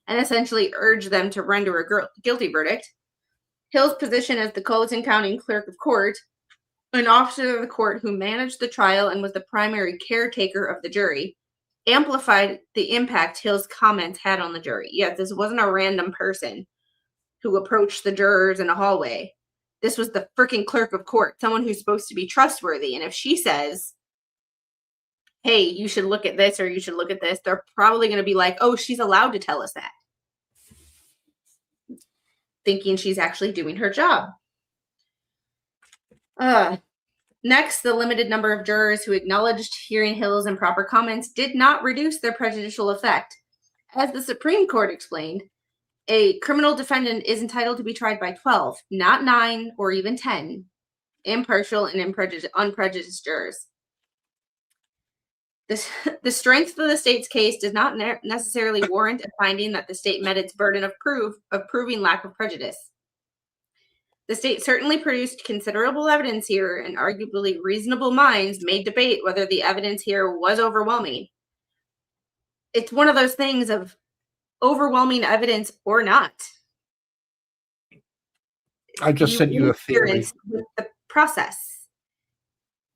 and essentially urged them to render a guilty verdict. Hill's position as the Colleton County Clerk of Court, an officer of the court who managed the trial and was the primary caretaker of the jury, amplified the impact Hill's comments had on the jury. Yes, this wasn't a random person who approached the jurors in a hallway. This was the freaking clerk of court, someone who's supposed to be trustworthy. And if she says, hey, you should look at this or you should look at this, they're probably going to be like, oh, she's allowed to tell us that. Thinking she's actually doing her job. Next, the limited number of jurors who acknowledged hearing Hill's improper comments did not reduce their prejudicial effect. As the Supreme Court explained, a criminal defendant is entitled to be tried by 12, not 9 or even 10, impartial and unprejudiced jurors. The strength of the state's case does not necessarily warrant a finding that the state met its burden of proving lack of prejudice. The state certainly produced considerable evidence here, and arguably reasonable minds may debate whether the evidence here was overwhelming. It's one of those things of overwhelming evidence or not. I just sent you a theory. With the process.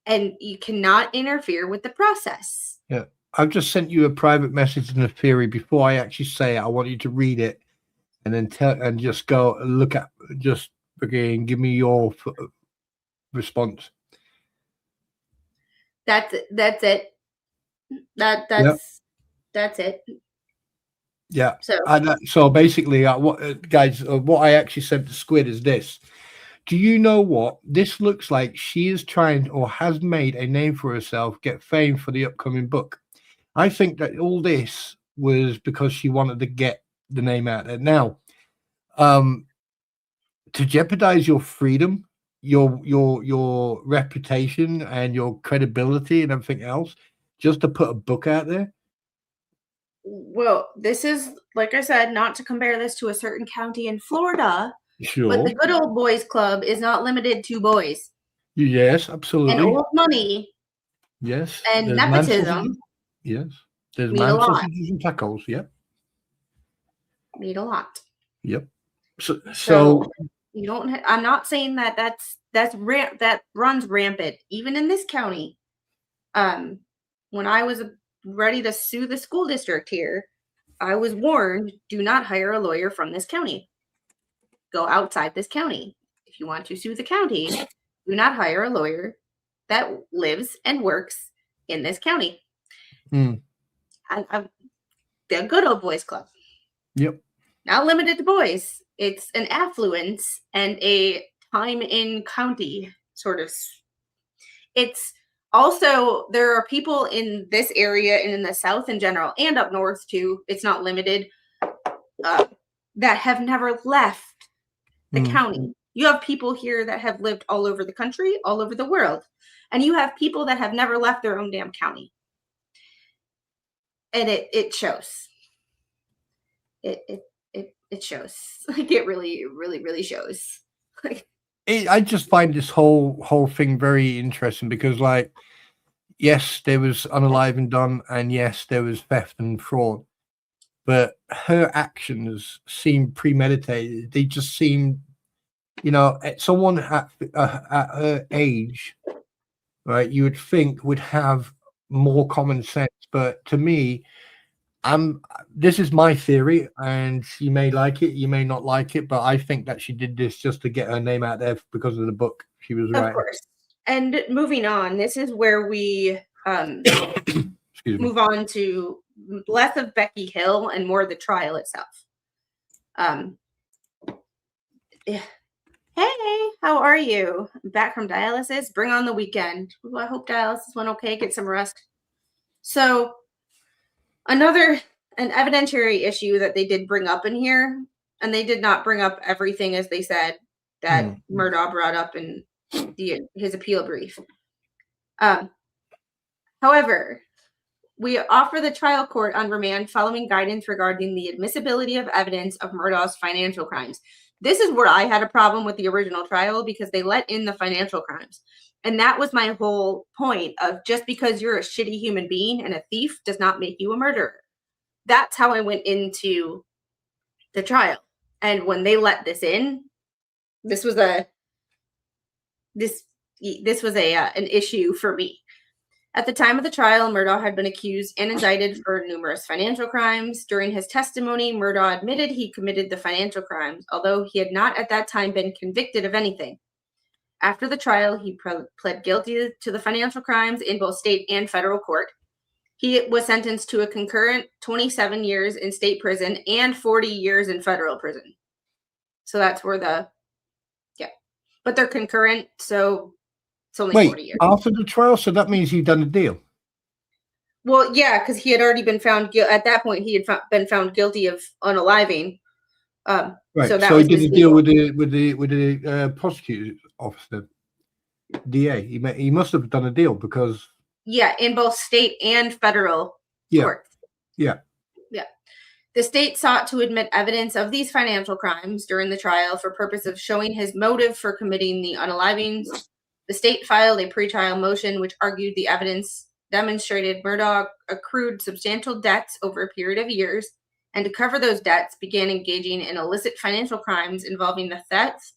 And you cannot interfere with the process. Yeah. I've just sent you a private message and a theory before I actually say it. I want you to read it and then just go look at, just again, give me your response. That's it. That's it. Yeah. So basically, what I actually sent to Squid is this. Do you know what? This looks like she is trying or has made a name for herself, get fame for the upcoming book. I think that all this was because she wanted to get the name out there. Now, to jeopardize your freedom, your reputation and your credibility and everything else, just to put a book out there. Well, this is, like I said, not to compare this to a certain county in Florida. Sure. But the Good Old Boys Club is not limited to boys. Yes, absolutely. And old money. Yes. And nepotism. Yes. There's man sausages and tacos. Yep. Meet a lot. Yep. So you don't. I'm not saying that that runs rampant, even in this county. When I was ready to sue the school district here, I was warned: do not hire a lawyer from this county. Go outside this county. If you want to sue the county, do not hire a lawyer that lives and works in this county. The Good Old Boys Club. Yep. Not limited to boys. It's an affluence and a time in county sort of. It's also, there are people in this area and in the South in general and up north too. It's not limited. That have never left the county. You have people here that have lived all over the country, all over the world. And you have people that have never left their own damn county. And it shows. It shows. Like, it really shows. Like, I just find this whole thing very interesting because, like, yes, there was unalive done, and yes, there was theft and fraud. But her actions seem premeditated. They just seem, someone at her age, right, you would think would have more common sense. But to me, this is my theory, and you may like it, you may not like it, but I think that she did this just to get her name out there because of the book she was writing. Of course. And moving on, this is where we move on to less of Becky Hill and more of the trial itself. Hey, how are you? Back from dialysis? Bring on the weekend. Ooh, I hope dialysis went okay. Get some rest. So, an evidentiary issue that they did bring up in here, and they did not bring up everything as they said that Murdaugh brought up in his appeal brief. However, we offer the trial court on remand following guidance regarding the admissibility of evidence of Murdaugh's financial crimes. This is where I had a problem with the original trial because they let in the financial crimes. And that was my whole point of just because you're a shitty human being and a thief does not make you a murderer. That's how I went into the trial. And when they let this in, this was an issue for me. At the time of the trial, Murdaugh had been accused and indicted for numerous financial crimes. During his testimony, Murdaugh admitted he committed the financial crimes, although he had not at that time been convicted of anything. After the trial, he pled guilty to the financial crimes in both state and federal court. He was sentenced to a concurrent 27 years in state prison and 40 years in federal prison. So that's where but they're concurrent, so it's only 40 years. After the trial, so that means he'd done a deal. Well, yeah, because he had already been found guilty. At that point, he had been found guilty of unaliving. Right. So he did a deal with the prosecutor's officer, DA. He must have done a deal because in both state and federal courts. Yeah. The state sought to admit evidence of these financial crimes during the trial for purpose of showing his motive for committing the unalivings. The state filed a pretrial motion which argued the evidence demonstrated Murdaugh accrued substantial debts over a period of years, and to cover those debts began engaging in illicit financial crimes involving the theft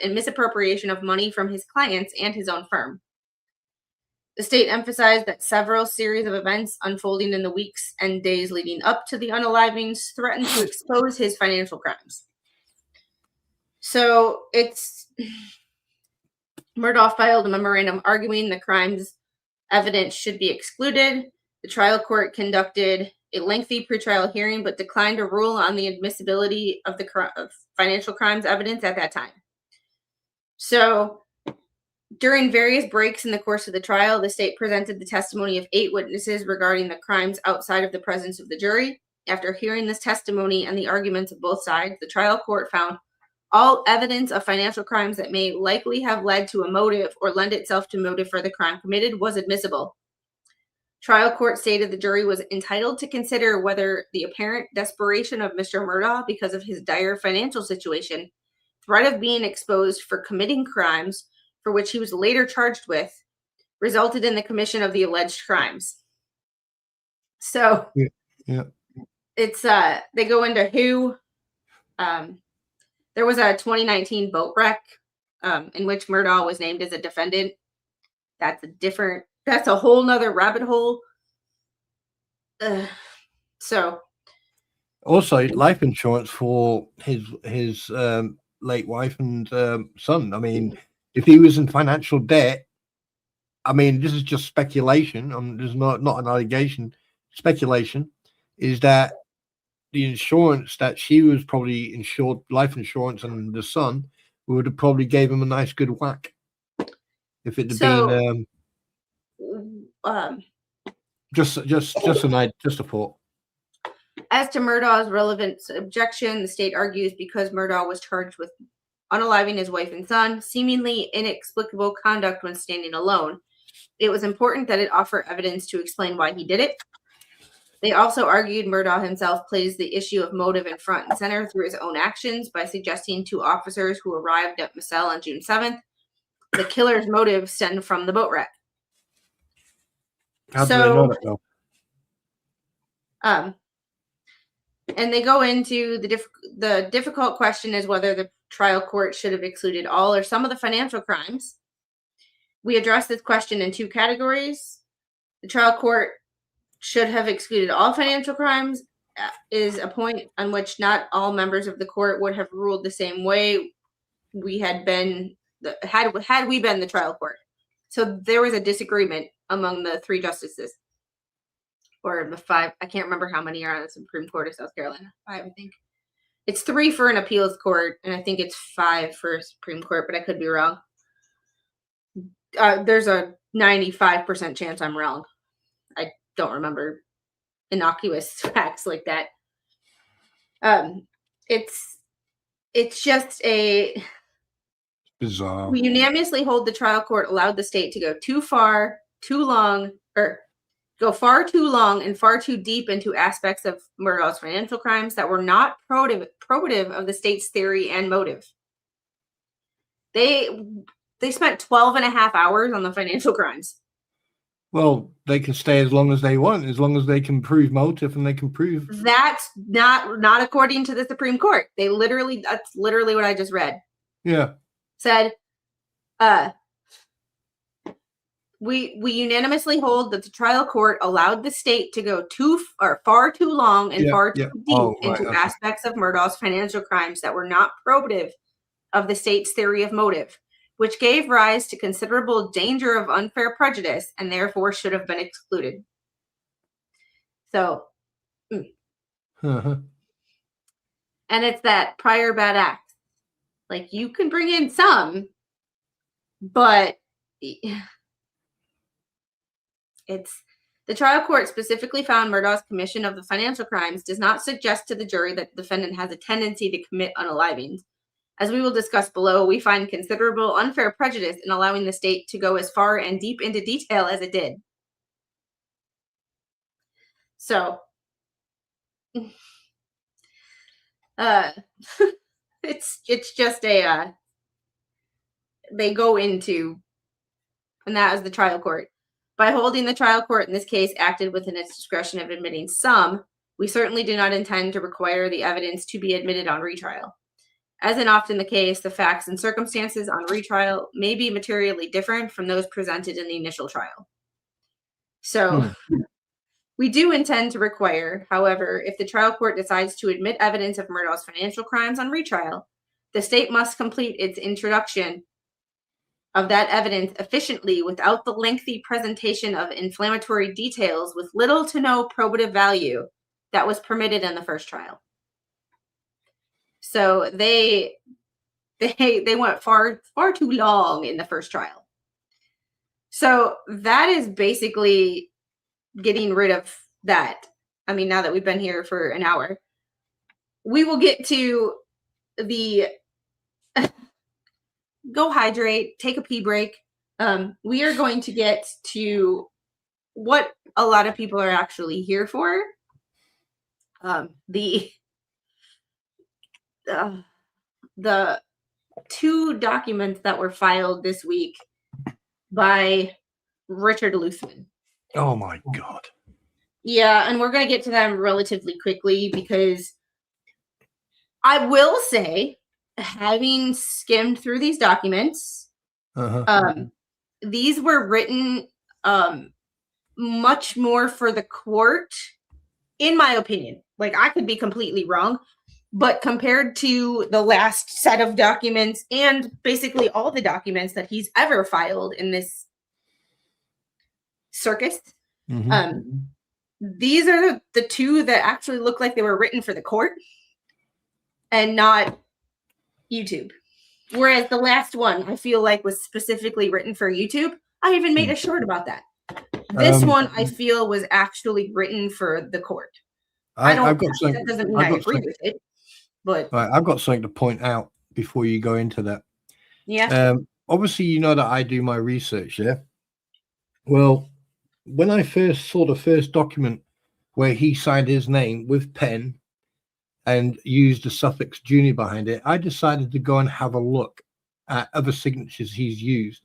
and misappropriation of money from his clients and his own firm. The state emphasized that several series of events unfolding in the weeks and days leading up to the unalivings threatened to expose his financial crimes. So Murdaugh filed a memorandum arguing the crimes evidence should be excluded. The trial court conducted a lengthy pretrial hearing but declined to rule on the admissibility of the financial crimes evidence at that time. So during various breaks in the course of the trial, the state presented the testimony of 8 witnesses regarding the crimes outside of the presence of the jury. After hearing this testimony and the arguments of both sides, the trial court found all evidence of financial crimes that may likely have led to a motive or lend itself to motive for the crime committed was admissible. Trial court stated the jury was entitled to consider whether the apparent desperation of Mr. Murdaugh because of his dire financial situation, threat of being exposed for committing crimes for which he was later charged with, resulted in the commission of the alleged crimes. So it's they go into who there was a 2019 boat wreck in which Murdaugh was named as a defendant. That's a whole nother rabbit hole. So also life insurance for his late wife and son. I mean, if he was in financial debt, I mean, this is just speculation. There's not an allegation. Speculation is that the insurance that she was probably insured, life insurance, and the son would have probably gave him a nice good whack if it had been just a thought. As to Murdaugh's relevant objection, the state argues because Murdaugh was charged with unaliving his wife and son, seemingly inexplicable conduct when standing alone, it was important that it offer evidence to explain why he did it. They also argued Murdaugh himself placed the issue of motive in front and center through his own actions by suggesting to officers who arrived at Massel on June 7th the killer's motive stemmed from the boat wreck. How do they know that, though? And they go into the difficult question is whether the trial court should have excluded all or some of the financial crimes. We address this question in 2 categories. The trial court should have excluded all financial crimes is a point on which not all members of the court would have ruled the same way we had been had we been the trial court. So there was a disagreement among the 3 justices. Or the 5, I can't remember how many are on the Supreme Court of South Carolina. 5, I think. It's 3 for an appeals court, and I think it's 5 for Supreme Court, but I could be wrong. There's a 95% chance I'm wrong. I don't remember innocuous facts like that. It's just a bizarre. We unanimously hold the trial court allowed the state to go go far too long and far too deep into aspects of Murdaugh's financial crimes that were not probative of the state's theory and motive. They spent 12 and a half hours on the financial crimes. Well, they can stay as long as they want, as long as they can prove motive and they can prove. That's not according to the Supreme Court. That's literally what I just read. Yeah. Said, we unanimously hold that the trial court allowed the state to go far too long and far too deep into aspects of Murdaugh's financial crimes that were not probative of the state's theory of motive. which gave rise to considerable danger of unfair prejudice and therefore should have been excluded. So, Uh-huh. and it's that prior bad act. Like, you can bring in some, but it's the trial court specifically found Murdaugh's commission of the financial crimes does not suggest to the jury that the defendant has a tendency to commit unalivings. As we will discuss below, we find considerable unfair prejudice in allowing the state to go as far and deep into detail as it did. So, it's just a they go into, and that is the trial court. By holding the trial court in this case acted within its discretion of admitting some, we certainly do not intend to require the evidence to be admitted on retrial. As in often the case, the facts and circumstances on retrial may be materially different from those presented in the initial trial. So, we do intend to require, however, if the trial court decides to admit evidence of Murdaugh's financial crimes on retrial, the state must complete its introduction of that evidence efficiently without the lengthy presentation of inflammatory details with little to no probative value that was permitted in the first trial. So they went far too long in the first trial. So that is basically getting rid of that. I mean, now that we've been here for an hour, we will get to the go hydrate, take a pee break. We are going to get to what a lot of people are actually here for. The two documents that were filed this week by Richard Luthmann. Oh my God. Yeah, and we're going to get to them relatively quickly because I will say, having skimmed through these documents, these were written much more for the court, in my opinion. Like, I could be completely wrong, but compared to the last set of documents and basically all the documents that he's ever filed in this circus, these are the two that actually look like they were written for the court and not YouTube. Whereas the last one, I feel like, was specifically written for YouTube. I even made a short about that. This one, I feel, was actually written for the court. I've got something. That doesn't mean I agree with it, but right, I've got something to point out before you go into that. Yeah. Obviously, you know that I do my research. Yeah. Well, when I first saw the first document where he signed his name with pen and used the suffix junior behind it, I decided to go and have a look at other signatures he's used.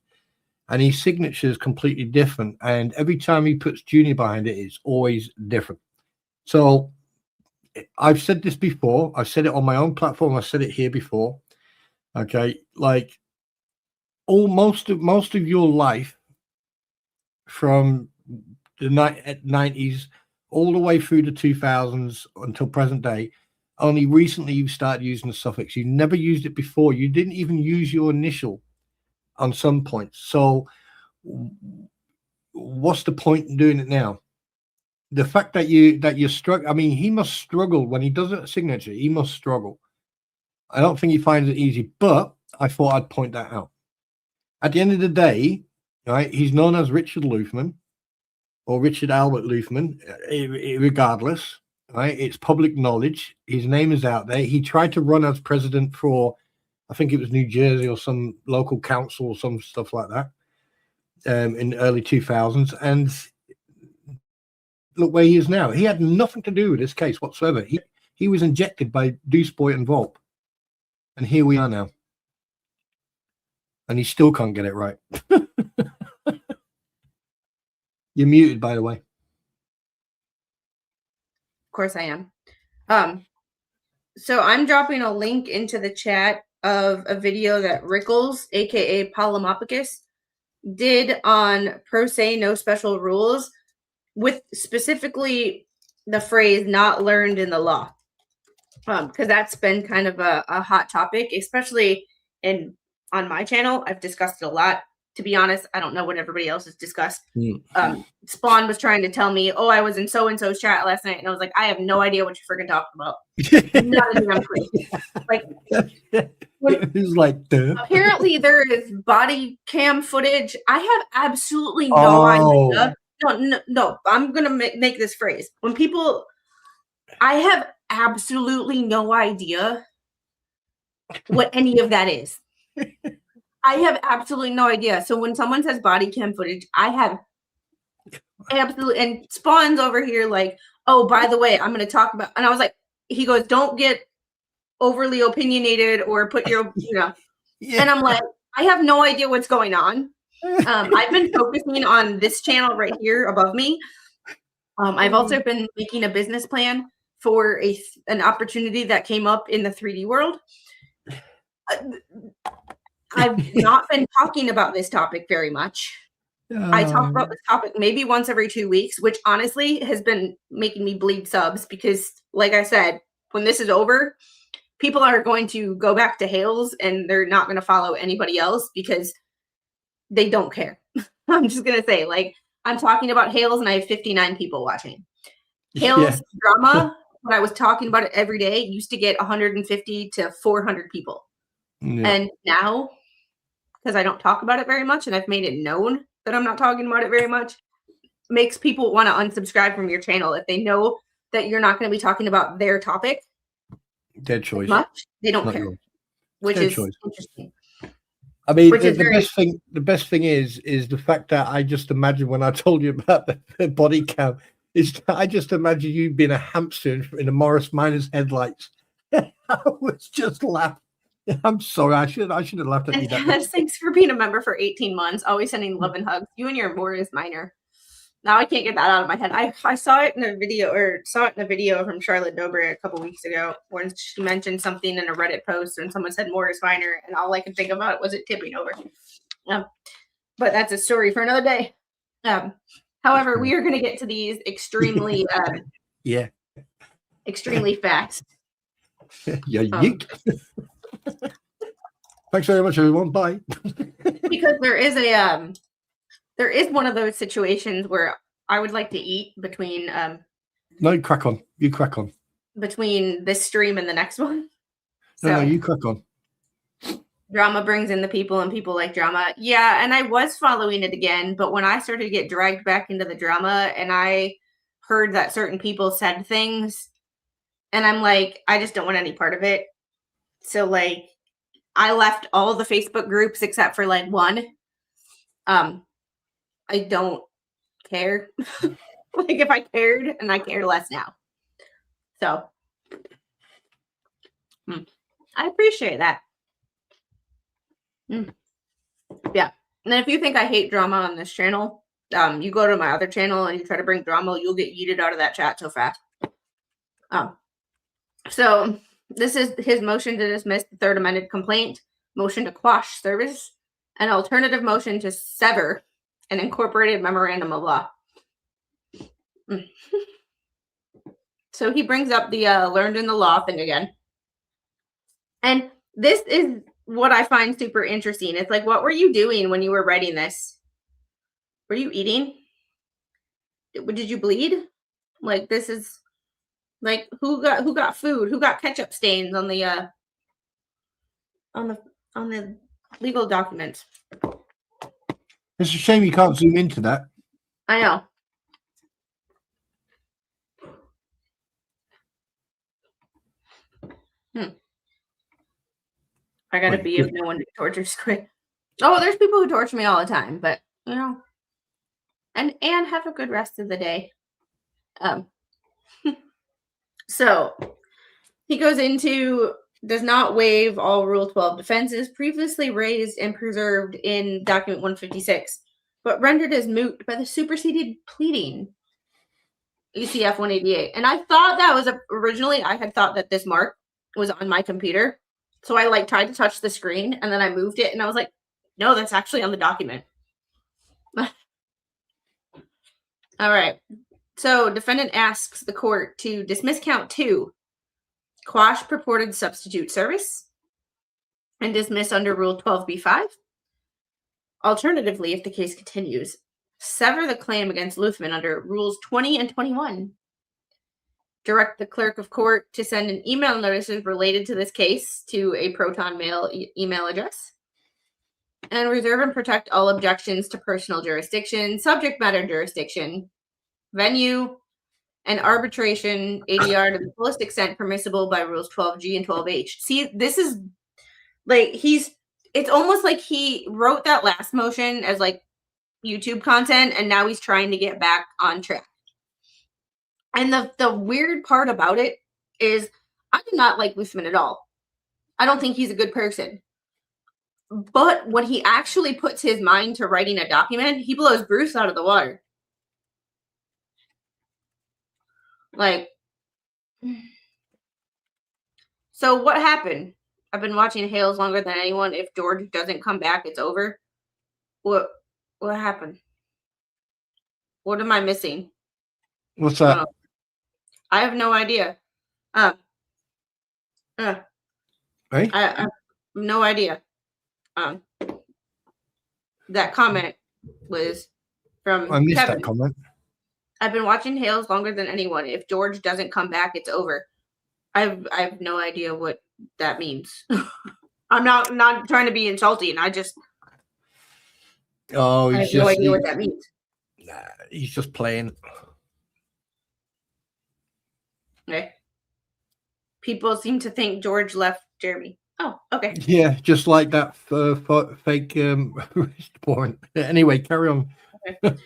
And his signature is completely different. And every time he puts junior behind it, it's always different. So I've said this before. I've said it on my own platform. I've said it here before. Okay. Like most of your life from the 90s all the way through the 2000s until present day, only recently you've started using the suffix. You never used it before. You didn't even use your initial on some points. So what's the point in doing it now? The fact that you're struggling, I mean, he must struggle when he does a signature. He must struggle. I don't think he finds it easy, but I thought I'd point that out. At the end of the day, right, he's known as Richard Luthmann or Richard Albert Luthmann, regardless, right? It's public knowledge. His name is out there. He tried to run as president for, I think it was New Jersey or some local council or some stuff like that in the early 2000s. And look where he is now. He had nothing to do with this case whatsoever. He was injected by Dewsboy and Volpe. And here we are now. And he still can't get it right. You're muted, by the way. Of course I am. So I'm dropping a link into the chat of a video that Rickles, aka Polymopicus, did on pro se no special rules, with specifically the phrase not learned in the law. Because that's been kind of a hot topic, especially in on my channel. I've discussed it a lot. To be honest, I don't know what everybody else has discussed. Spawn was trying to tell me, oh, I was in so-and-so's chat last night. And I was like, I have no idea what you're freaking talking about. Not a damn clue. Like, it's like, duh. Apparently there is body cam footage. I have absolutely no idea. No, I'm going to make this phrase. When people, I have absolutely no idea what any of that is. I have absolutely no idea. So when someone says body cam footage, I have absolutely, and Spawn's over here like, oh, by the way, I'm going to talk about, and I was like, he goes, don't get overly opinionated or put your, and I'm like, I have no idea what's going on. I've been focusing on this channel right here above me. I've also been making a business plan for an opportunity that came up in the 3D world. I've not been talking about this topic very much. I talk about this topic maybe once every 2 weeks, which honestly has been making me bleed subs because, like I said, when this is over, people are going to go back to Hales and they're not going to follow anybody else because they don't care. I'm just going to say, like, I'm talking about Hales and I have 59 people watching. Hales drama, when I was talking about it every day, used to get 150 to 400 people. Yeah. And now, because I don't talk about it very much and I've made it known that I'm not talking about it very much, makes people want to unsubscribe from your channel if they know that you're not going to be talking about their topic. Dead choice. Much. They don't care. Which is interesting. I mean, the best thing is the fact that I just imagine when I told you about the body cam, I just imagine you being a hamster in a Morris Minor's headlights. I was just laughing. I'm sorry. I should have laughed at you. Thanks for being a member for 18 months. Always sending love and hugs. You and your Morris Minor. Now I can't get that out of my head. I saw it in a video from Charlotte Dobre a couple weeks ago when she mentioned something in a Reddit post and someone said Morris Minor, and all I could think about was it tipping over. But that's a story for another day. However, we are going to get to these extremely extremely fast. Thanks very much, everyone. Bye. Because there is one of those situations where I would like to eat between No, crack on. You crack on. Between this stream and the next one. No, you crack on. Drama brings in the people and people like drama. Yeah, and I was following it again, but when I started to get dragged back into the drama and I heard that certain people said things, and I'm like, I just don't want any part of it. So, like, I left all the Facebook groups except for, like, one. I don't care. Like, if I cared, and I care less now. So, I appreciate that. Yeah. And if you think I hate drama on this channel, you go to my other channel and you try to bring drama, you'll get yeeted out of that chat so fast. So this is his motion to dismiss the third amended complaint, motion to quash service, an alternative motion to sever an incorporated memorandum of law. So he brings up the learned in the law thing again. And this is what I find super interesting. It's like, what were you doing when you were writing this? Were you eating? Did you bleed? Like, this is like, who got food? Who got ketchup stains on the legal documents? It's a shame you can't zoom into that. I know. I gotta be if no one tortures Squid. Oh, there's people who torture me all the time, but you know. And have a good rest of the day. So he goes into does not waive all Rule 12 defenses previously raised and preserved in document 156, but rendered as moot by the superseded pleading. ECF 188. And I thought that was originally I had thought that this mark was on my computer. So I like tried to touch the screen and then I moved it and I was like, no, that's actually on the document. All right. So defendant asks the court to dismiss count 2, quash purported substitute service, and dismiss under Rule 12b-5. Alternatively, if the case continues, sever the claim against Luthmann under Rules 20 and 21. Direct the clerk of court to send an email notices related to this case to a Proton Mail email address. And reserve and protect all objections to personal jurisdiction, subject matter jurisdiction, venue, and arbitration, ADR, to the fullest extent permissible by Rules 12G and 12H. See, this is like it's almost like he wrote that last motion as like YouTube content, and now he's trying to get back on track. And the weird part about it is I do not like Luthmann at all. I don't think he's a good person. But when he actually puts his mind to writing a document, he blows Bruce out of the water. Like, so what happened? I've been watching Hales longer than anyone. If George doesn't come back, it's over. What happened? What am I missing? What's that? I have no idea. Hey? I have no idea. That comment was from I missed Kevin. that comment. I've been watching Hales longer than anyone. If George doesn't come back, it's over. I have no idea what that means. I'm not trying to be insulting. I have no idea what that means. Nah, he's just playing. Okay. People seem to think George left Jeremy. Oh, okay. Yeah, just like that fake wrist porn. Anyway, carry on. Okay.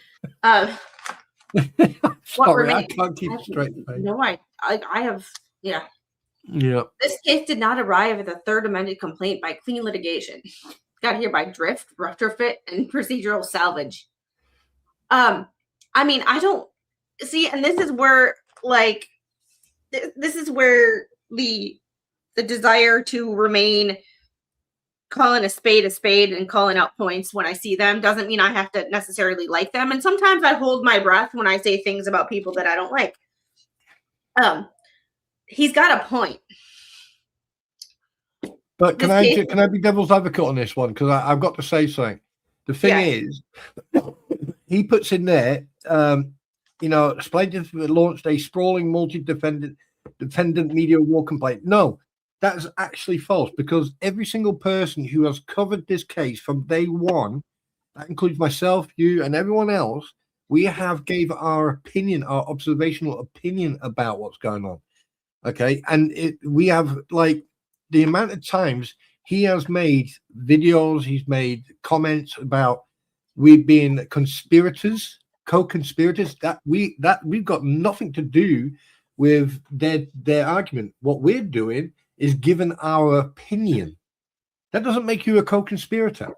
Sorry, I can't keep straight. No, I have, yeah. Yeah. This case did not arrive at the third amended complaint by clean litigation. Got here by drift, retrofit, and procedural salvage. I mean, I don't see, and this is where, like, this is where the desire to remain calling a spade and calling out points when I see them doesn't mean I have to necessarily like them. And sometimes I hold my breath when I say things about people that I don't like. He's got a point. But can I be devil's advocate on this one? Because I've got to say something. The thing is, he puts in there, plaintiff launched a sprawling multi-defendant media war complaint. No, that's actually false, because every single person who has covered this case from day one, that includes myself, you, and everyone else, we have gave our opinion, our observational opinion about what's going on. Okay, and we have, like, the amount of times he has made videos, he's made comments about we being conspirators, co-conspirators, that we've got nothing to do with their argument. What we're doing is giving our opinion. That doesn't make you a co-conspirator.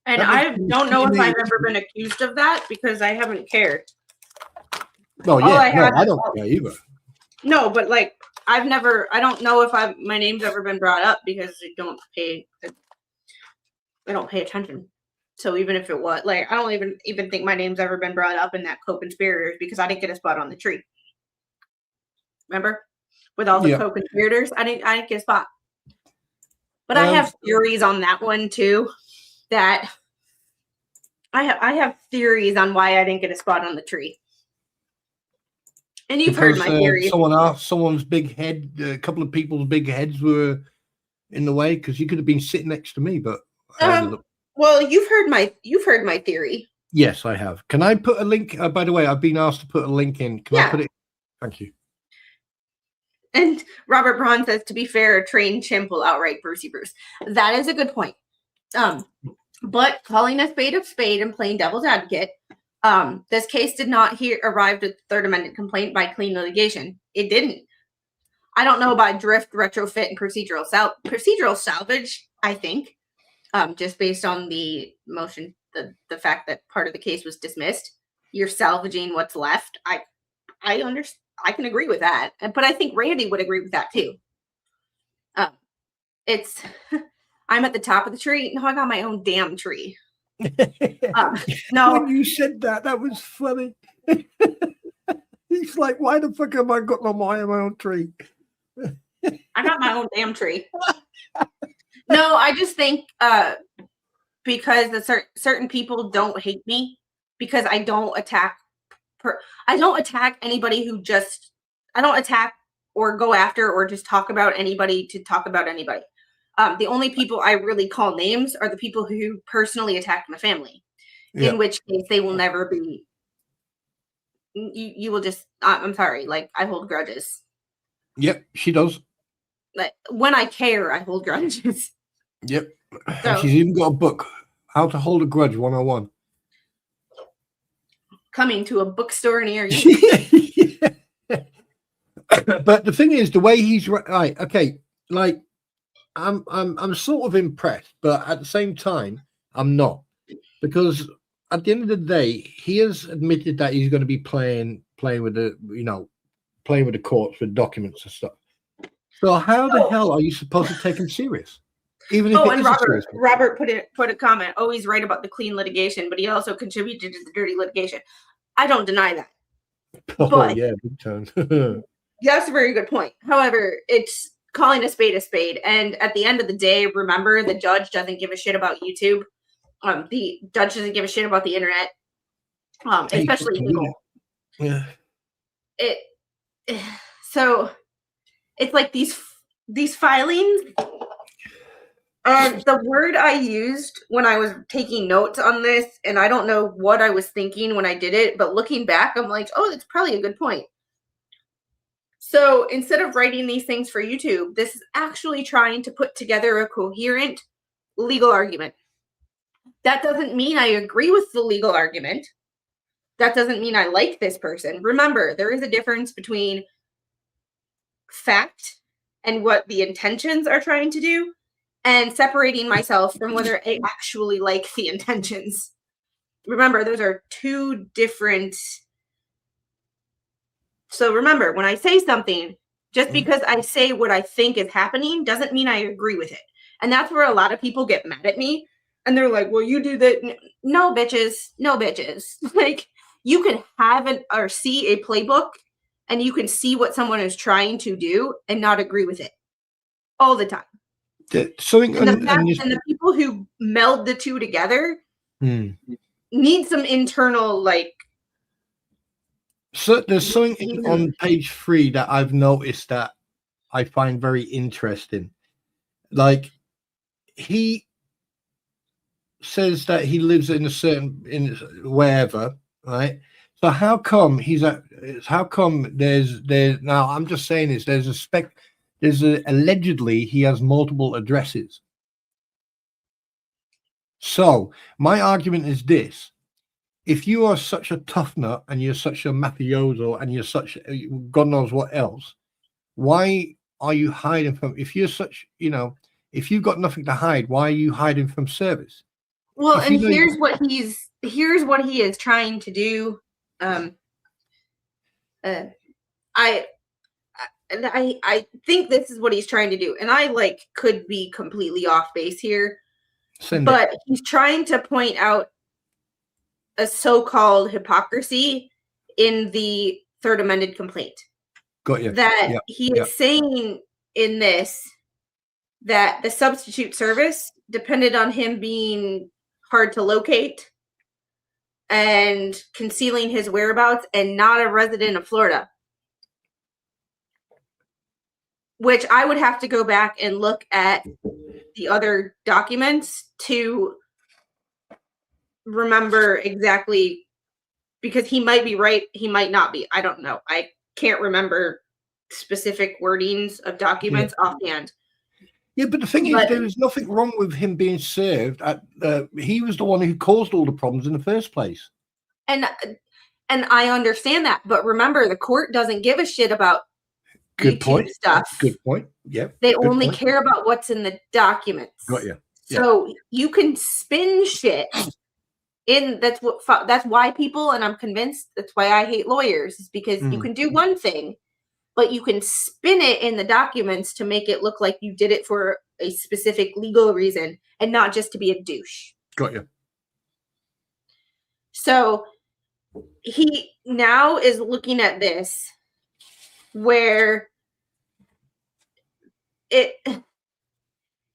And I don't know if I've ever been accused of that, because I haven't cared. Oh yeah, I don't care either. No, but like I don't know if my name's ever been brought up, because I don't pay attention. So even if it was, like, I don't even think my name's ever been brought up in that co-conspirators, because I didn't get a spot on the tree. Remember? With all the co-conspirators, I didn't get a spot. But I have theories on that one too. That I have theories on why I didn't get a spot on the tree. And you've heard my theories. Someone's big head, a couple of people's big heads were in the way, because you could have been sitting next to me, but well, you've heard my theory. Yes, I have. Can I put a link? By the way, I've been asked to put a link in. Can I put it? Thank you. And Robert Braun says, to be fair, a trained chimp will outright Brucey Bruce. That is a good point. But calling a spade and playing devil's advocate, this case did not arrive at the third amendment complaint by clean litigation. It didn't. I don't know about drift, retrofit, and procedural salvage, I think, just based on the motion, the fact that part of the case was dismissed. You're salvaging what's left. I understand. I can agree with that, but I think Randy would agree with that too. I'm at the top of the tree. No, I got my own damn tree. No, when you said that was funny. He's like, why the fuck have I got my own tree? I got my own damn tree. No, I just think because the certain people don't hate me because I don't attack. I don't attack anybody who just. I don't attack or go after or just talk about anybody to talk about anybody. The only people I really call names are the people who personally attacked my family. Yeah. In which case, they will never be. You will just. I'm sorry. Like I hold grudges. Yep, she does. Like when I care, I hold grudges. Yep. So, and she's even got a book, How to Hold a Grudge 101. Coming to a bookstore near you. But the thing is, the way he's right, okay, like I'm sort of impressed, but at the same time, I'm not, because at the end of the day, he has admitted that he's going to be playing with the playing with the courts with documents and stuff. So how the hell are you supposed to take him serious? Even if and Robert put a comment. Oh, he's right about the clean litigation, but he also contributed to the dirty litigation. I don't deny that. Oh but yeah, big time. That's a very good point. However, it's calling a spade, and at the end of the day, remember the judge doesn't give a shit about YouTube. The judge doesn't give a shit about the internet, especially legal. Yeah. So it's like these filings. And the word I used when I was taking notes on this, and I don't know what I was thinking when I did it, but looking back, I'm like, oh, that's probably a good point. So instead of writing these things for YouTube, this is actually trying to put together a coherent legal argument. That doesn't mean I agree with the legal argument. That doesn't mean I like this person. Remember, there is a difference between fact and what the intentions are trying to do, and separating myself from whether I actually like the intentions. Remember, those are two different. So remember, when I say something, just because I say what I think is happening doesn't mean I agree with it. And that's where a lot of people get mad at me. And they're like, well, you do that. No, bitches. No, bitches. Like, you can have or see a playbook and you can see what someone is trying to do and not agree with it all the time. And the people who meld the two together need some internal, like. So there's something on page 3 that I've noticed that I find very interesting. Like, he says that he lives in wherever, right? So how come there's now, I'm just saying this, allegedly he has multiple addresses. So my argument is this: if you are such a tough nut and you're such a mafioso and you're such God knows what else, why are you hiding from? If you're such, if you've got nothing to hide, why are you hiding from service? Well, and here's what he is trying to do. I think this is what he's trying to do, and I could be completely off base here, but he's trying to point out a so-called hypocrisy in the third amended complaint. Got you. That he is saying in this that the substitute service depended on him being hard to locate and concealing his whereabouts and not a resident of Florida. Which I would have to go back and look at the other documents to remember exactly, because he might be right, he might not be. I don't know. I can't remember specific wordings of documents offhand. Yeah, but the thing is, there is nothing wrong with him being served. He was the one who caused all the problems in the first place. And I understand that, but remember, the court doesn't give a shit about YouTube stuff. Good point. Yeah. They only care about what's in the documents. Got you. So you can spin shit in. That's why people, and I'm convinced that's why I hate lawyers, is because you can do one thing, but you can spin it in the documents to make it look like you did it for a specific legal reason and not just to be a douche. Got you. So he now is looking at this where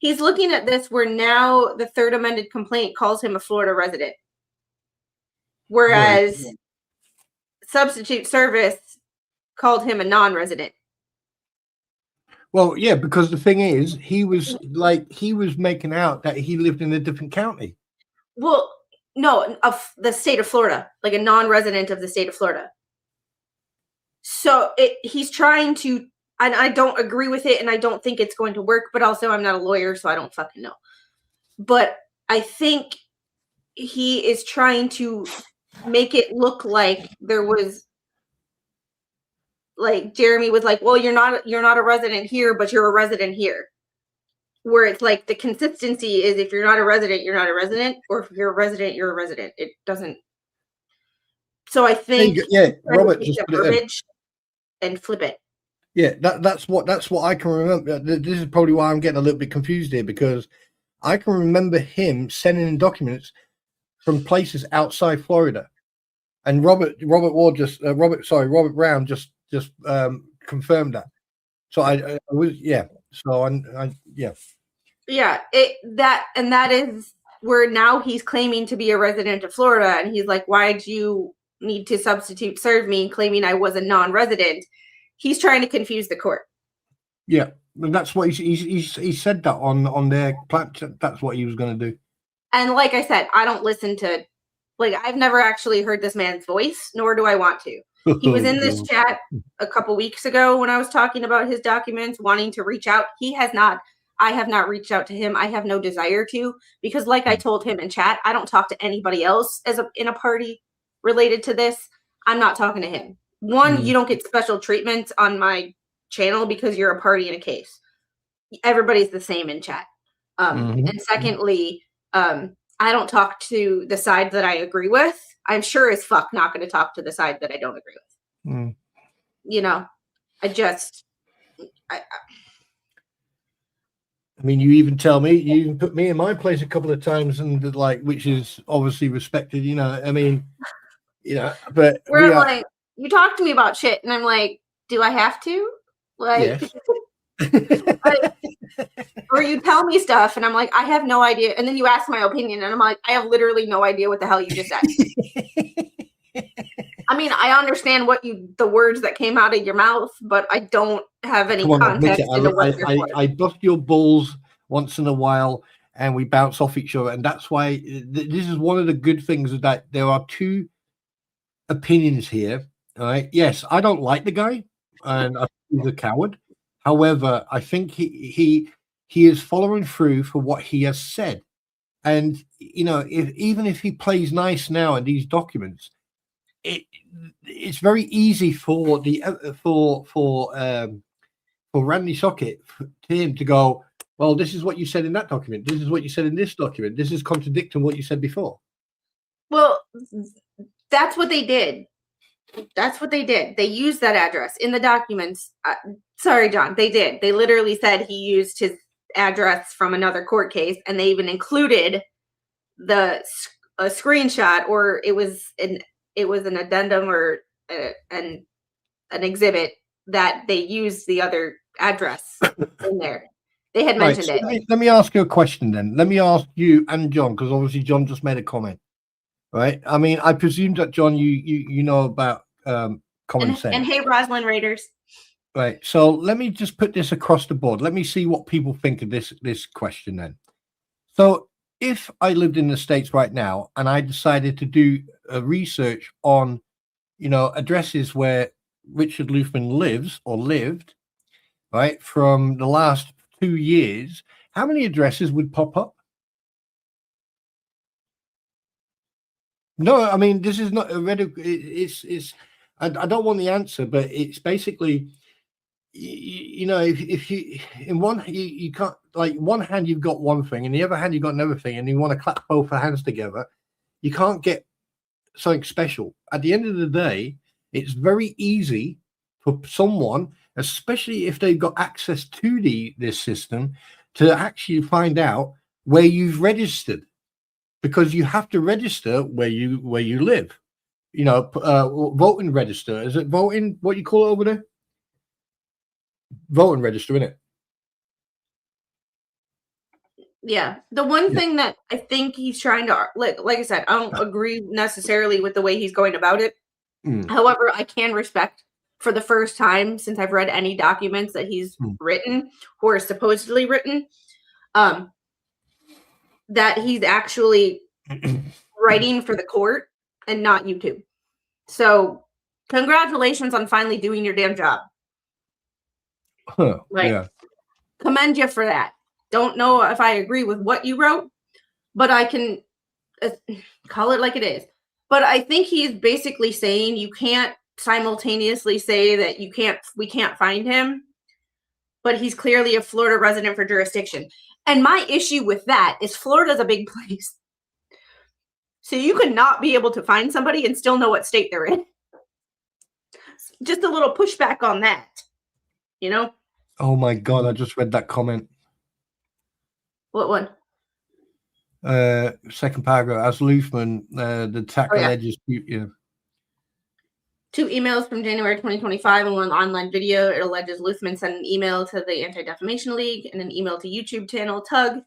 he's looking at this where now the third amended complaint calls him a Florida resident, whereas substitute service called him a non-resident. Well, yeah, because the thing is, he was making out that he lived in a different county. Well, no, of the state of Florida, like a non-resident of the state of Florida. So he's trying to, and I don't agree with it, and I don't think it's going to work, but also I'm not a lawyer, so I don't fucking know. But I think he is trying to make it look like there was, like Jeremy was like, well, you're not a resident here, but you're a resident here. Where it's like the consistency is if you're not a resident, you're not a resident, or if you're a resident, you're a resident. It doesn't. So I think Robert just put it and flip it. Yeah, that's what I can remember. This is probably why I'm getting a little bit confused here, because I can remember him sending in documents from places outside Florida, and Robert Brown just confirmed that. So I was that is where now he's claiming to be a resident of Florida, and he's like, why'd you need to substitute serve me, claiming I was a non-resident? He's trying to confuse the court. Yeah, and that's what he said that on their platform. That's what he was going to do. And like I said, I don't listen to, like, I've never actually heard this man's voice, nor do I want to. He was in this chat a couple weeks ago when I was talking about his documents, wanting to reach out. He has not. I have not reached out to him. I have no desire to, because like I told him in chat, I don't talk to anybody else in a party related to this. I'm not talking to him. One, you don't get special treatment on my channel because you're a party in a case. Everybody's the same in chat. And secondly, I don't talk to the side that I agree with. I'm sure as fuck not going to talk to the side that I don't agree with. You know, I mean, you even tell me, you even put me in my place a couple of times, and like, which is obviously respected, you know. I mean, you know, but we're like, you talk to me about shit, and I'm like, do I have to? Like, like, or you tell me stuff, and I'm like, I have no idea. And then you ask my opinion, and I'm like, I have literally no idea what the hell you just said. I mean, I understand the words that came out of your mouth, but I don't have any context. I bust your balls once in a while, and we bounce off each other, and that's why this is one of the good things, is that there are two opinions here. All right. Yes, I don't like the guy, and I think he's a coward. However, I think he is following through for what he has said, and you know, even if he plays nice now in these documents, it's very easy for Randy Socket, to him to go, well, this is what you said in that document. This is what you said in this document. This is contradicting what you said before. Well, that's what they did. That's what they did. They used that address in the documents. Sorry, John. They did. They literally said he used his address from another court case, and they even included a screenshot, or it was an addendum or an exhibit that they used the other address in there. They had mentioned it. Let me ask you a question then. Let me ask you and John, because obviously John just made a comment. Right. I mean, I presume that, John, you know about common sense. And hey, Roslyn Raiders. Right. So let me just put this across the board. Let me see what people think of this question then. So if I lived in the States right now and I decided to do a research on, you know, addresses where Richard Luthmann lives or lived, right, from the last 2 years, how many addresses would pop up? No, I mean, this is not a it's I don't want the answer, but it's basically, you know, if you in one, you can't, like, one hand you've got one thing, and the other hand you've got another thing, and you want to clap both hands together, you can't get something special. At the end of the day, it's very easy for someone, especially if they've got access to this system, to actually find out where you've registered. Because you have to register where you live, you know, voting register. Is it voting? What you call it over there? Voting register, isn't it? Yeah. The one Yeah. thing that I think he's trying to, like I said, I don't agree necessarily with the way he's going about it. However, I can respect for the first time since I've read any documents that he's written or supposedly written, that he's actually writing for the court and not YouTube. So congratulations on finally doing your damn job. Yeah. Commend you for that. Don't know if I agree with what you wrote, but I can call it like it is. But I think he's basically saying you can't simultaneously say that we can't find him, but he's clearly a Florida resident for jurisdiction. And my issue with that is Florida's a big place. So you could not be able to find somebody and still know what state they're in. Just a little pushback on that, you know? Oh my God, I just read that comment. What one? Second paragraph. As Luthmann, the attack alleges. Yeah. 2 emails from January 2025 and one online video. It alleges Luthmann sent an email to the Anti-Defamation League and an email to YouTube channel Tug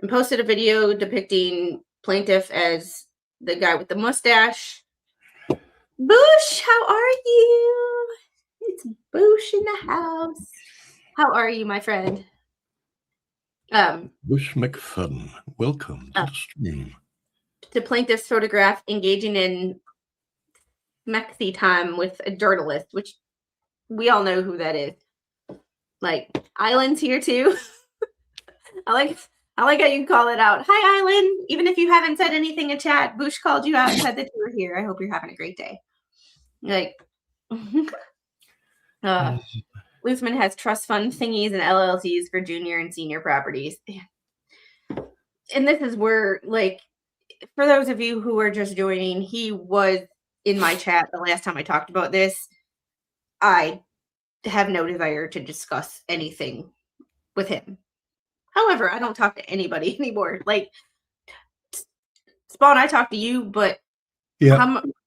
and posted a video depicting plaintiff as the guy with the mustache. Bush, how are you? It's Bush in the house. How are you, my friend? Bush McFadden, welcome to the stream. The plaintiff's photograph engaging in Mexi time with a journalist, which we all know who that is. Like, Island's here too. I like how you call it out. Hi, Island. Even if you haven't said anything in chat, Bush called you out and said that you were here. I hope you're having a great day. Like, Luthmann has trust fund thingies and LLCs for junior and senior properties. And this is where, like, for those of you who are just joining, he was in my chat the last time I talked about this. I have no desire to discuss anything with him. However, I don't talk to anybody anymore. Like, Spawn, I talk to you, but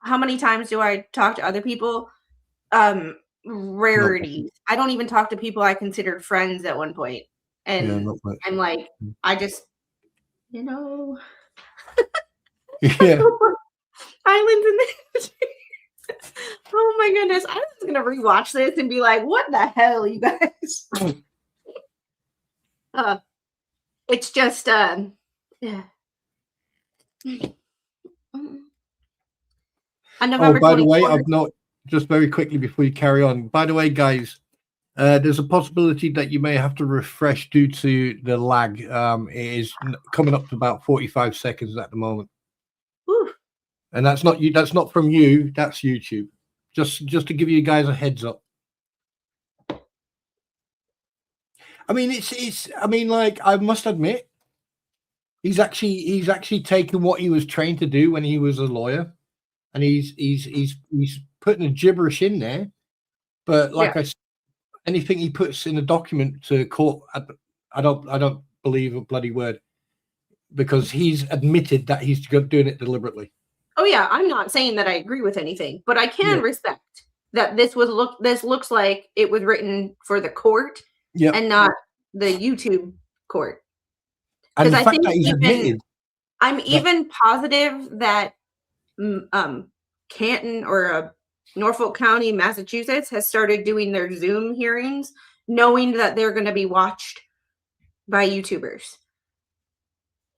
how many times do I talk to other people? Rarities. I don't even talk to people I considered friends at one point. And I'm like, I just, you know. Yeah. Islands in the Oh my goodness. I was gonna rewatch this and be like, what the hell, you guys? It's just yeah. On November by the way, 24th, I've not just very quickly before you carry on. By the way, guys, there's a possibility that you may have to refresh due to the lag. It is coming up to about 45 seconds at the moment. Whew. And that's not you. That's not from you. That's YouTube. Just to give you guys a heads up. I mean, it's. I mean, like, I must admit, he's actually taken what he was trained to do when he was a lawyer, and he's putting a gibberish in there. But like I said, anything he puts in a document to court, I don't believe a bloody word, because he's admitted that he's doing it deliberately. Oh yeah, I'm not saying that I agree with anything, but I can respect that this looks like it was written for the court and not the YouTube court. And the fact that he's admitted, I'm even positive that Canton or Norfolk County, Massachusetts, has started doing their Zoom hearings, knowing that they're going to be watched by YouTubers.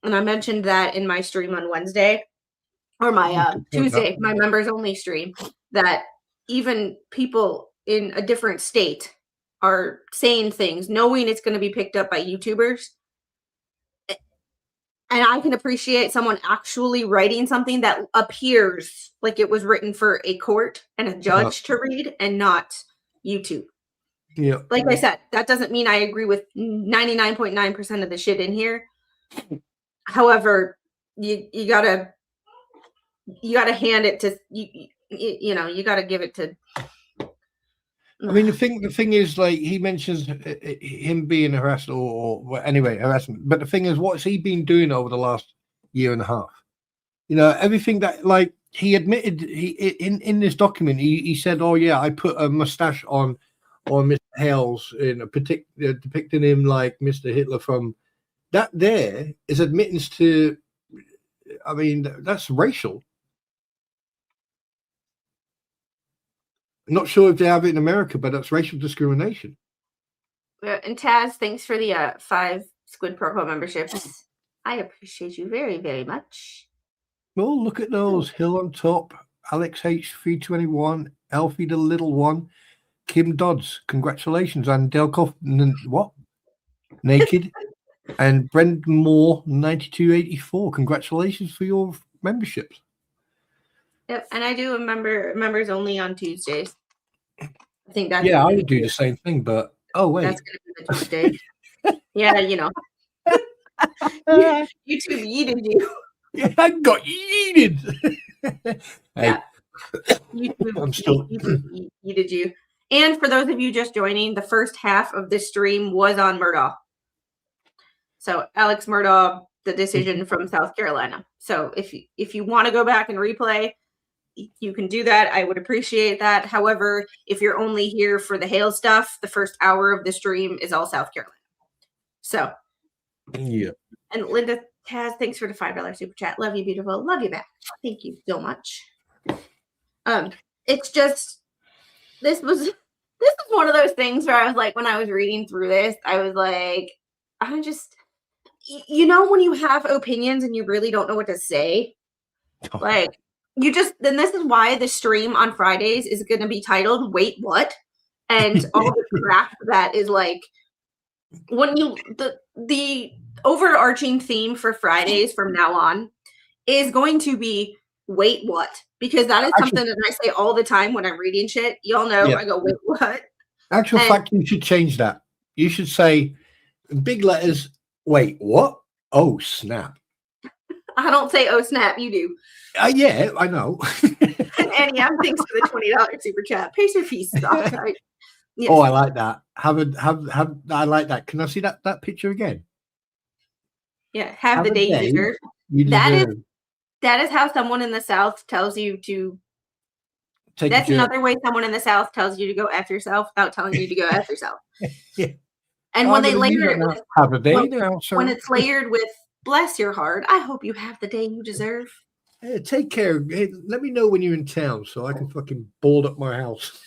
And I mentioned that in my stream on Wednesday. Or my Tuesday, my members only stream, that even people in a different state are saying things, knowing it's going to be picked up by YouTubers. And I can appreciate someone actually writing something that appears like it was written for a court and a judge to read and not YouTube. Yeah. Like I said, that doesn't mean I agree with 99.9% of the shit in here. However, you gotta hand it to you know, you gotta give it to. I mean, the thing is, like, he mentions him being harassed or anyway, harassment. But the thing is, what's he been doing over the last year and a half? You know, everything that, like, he admitted in this document, he said, oh yeah, I put a mustache on Mr. Hales in a particular, depicting him like Mr. Hitler from that there is admittance to, I mean, that's racial. I'm not sure if they have it in America, but that's racial discrimination. And Taz, thanks for the 5 Squid Purple memberships. I appreciate you very, very much. Well, look at those. Hill on top, Alex H321, Elfie the Little One, Kim Dodds, congratulations, and Delkoff, what? Naked, and Brendan Moore, 9284, congratulations for your memberships. Yep, and I do remember members only on Tuesdays. I think that's I would do the same thing, but wait, that's gonna be the Tuesday. Yeah, you know. YouTube yeeted you. Yeah, I got yeeted. Yeah. YouTube yeeted you. And for those of you just joining, the first half of this stream was on Murdaugh. So Alex Murdaugh, the decision from South Carolina. So if you want to go back and replay, you can do that. I would appreciate that. However, if you're only here for the Hales stuff, the first hour of the stream is all South Carolina. So, yeah. And Linda Taz, thanks for the $5 super chat. Love you, beautiful. Love you back. Thank you so much. It's just this is one of those things where I was like, when I was reading through this, I was like, you know, when you have opinions and you really don't know what to say, like. Then this is why the stream on Fridays is going to be titled Wait What? And all the crap that is like, when you, the overarching theme for Fridays from now on is going to be Wait What? Because that is something that I say all the time when I'm reading shit. Y'all know I go, wait, what? Fact, you should change that. You should say in big letters, wait, what? Oh, snap. I don't say, oh, snap. You do. Yeah, I know. Annie, thanks for the $20 super chat. Pace your piece. Right? Yes. Oh, I like that. I like that. Can I see that picture again? Yeah, have the day you deserve. That is how someone in the South tells you to. That's another way someone in the South tells you to go F yourself without telling you to go F yourself. Yeah. And when they layer it with, when it's layered with bless your heart, I hope you have the day you deserve. Hey, take care. Hey, let me know when you're in town so I can fucking board up my house.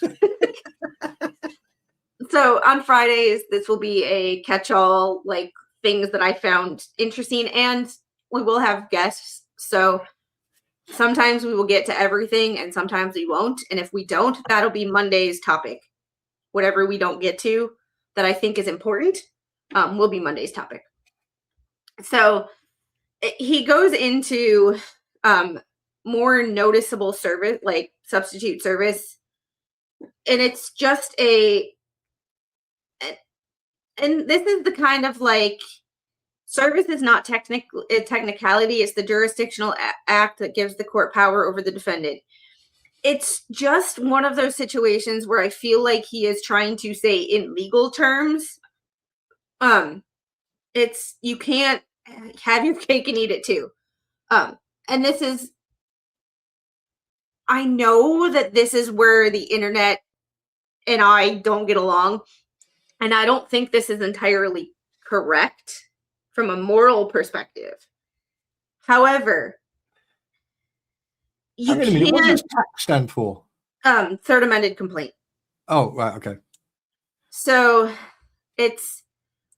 So on Fridays, this will be a catch-all, like things that I found interesting, and we will have guests. So sometimes we will get to everything and sometimes we won't. And if we don't, that'll be Monday's topic. Whatever we don't get to that I think is important will be Monday's topic. So he goes into more noticeable service, like substitute service. And it's just and this is the kind of like, service is not technicality. It's the jurisdictional act that gives the court power over the defendant. It's just one of those situations where I feel like he is trying to say in legal terms, it's, you can't have your cake and eat it too. And this is, I know that this is where the internet and I don't get along. And I don't think this is entirely correct from a moral perspective. However, you can't. What does TAC stand for? Third amended complaint. Oh, right, okay. So it's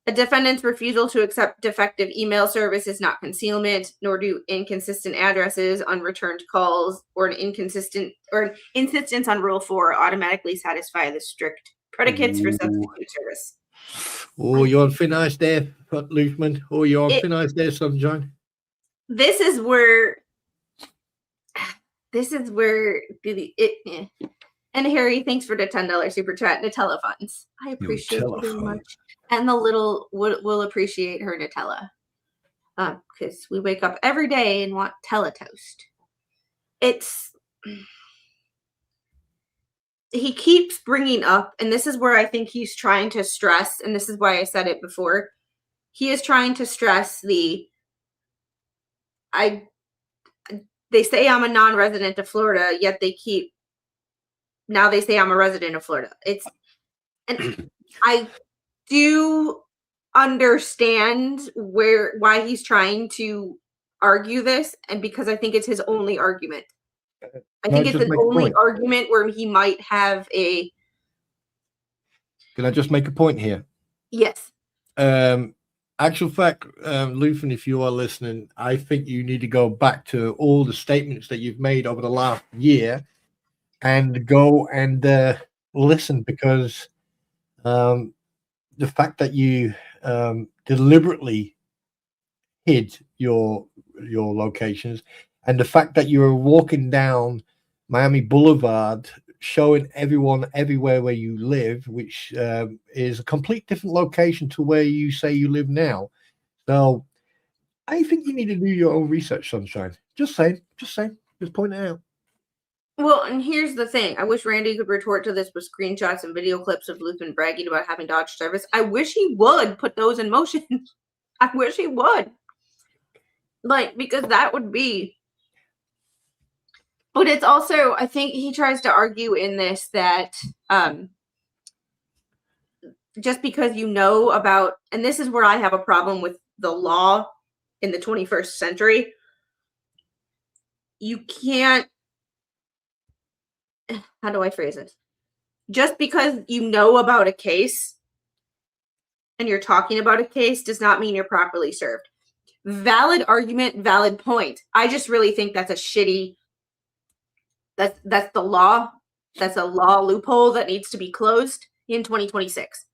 a defendant's refusal to accept defective email service is not concealment, nor do inconsistent addresses, unreturned calls, or an insistence on Rule 4 automatically satisfy the strict predicates for substitute service. Oh, you're on thin ice there, Luthmann. Oh, you're on thin ice there, Sunshine. This is where and Harry, thanks for the $10 super chat. Nutella funds. I appreciate you very much. And the little will appreciate her Nutella. Because we wake up every day and want Teletoast. He keeps bringing up, and this is where I think he's trying to stress, and this is why I said it before. He is trying to stress they say I'm a non-resident of Florida, yet now they say I'm a resident of Florida. And I do understand why he's trying to argue this, and because I think it's his only argument. I think it's an only argument where he might have a... Can I just make a point here? Yes. Actual fact, Luthmann, if you are listening, I think you need to go back to all the statements that you've made over the last year and go and listen, because the fact that you deliberately hid your locations, and the fact that you were walking down Miami Boulevard showing everyone everywhere where you live, which is a complete different location to where you say you live now. So I think you need to do your own research, Sunshine. Just saying, just pointing it out. Well, and here's the thing. I wish Randy could retort to this with screenshots and video clips of Luthmann bragging about having dodged service. I wish he would put those in motion. I wish he would. Like, because that would be... But it's also, I think he tries to argue in this that just because you know about, and this is where I have a problem with the law in the 21st century, you can't, how do I phrase this? Just because you know about a case and you're talking about a case does not mean you're properly served. Valid argument, valid point. I just really think that's a shitty... That's the law. That's a law loophole that needs to be closed in 2026.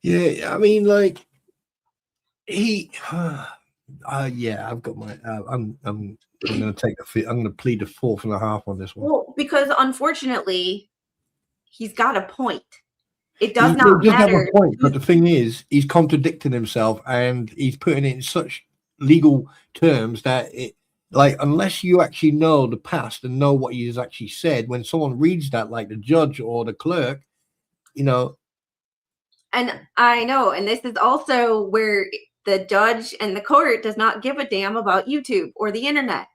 Yeah, I mean, like he. Yeah, I've got my. I'm going to take I'm going to plead the 4.5 on this one. Well, because unfortunately, he's got a point. It does not matter. Have a point, but the thing is, he's contradicting himself, and he's putting it in such legal terms that it. Like, unless you actually know the past and know what he's actually said, when someone reads that, like the judge or the clerk, you know. And I know, and this is also where the judge and the court does not give a damn about YouTube or the internet,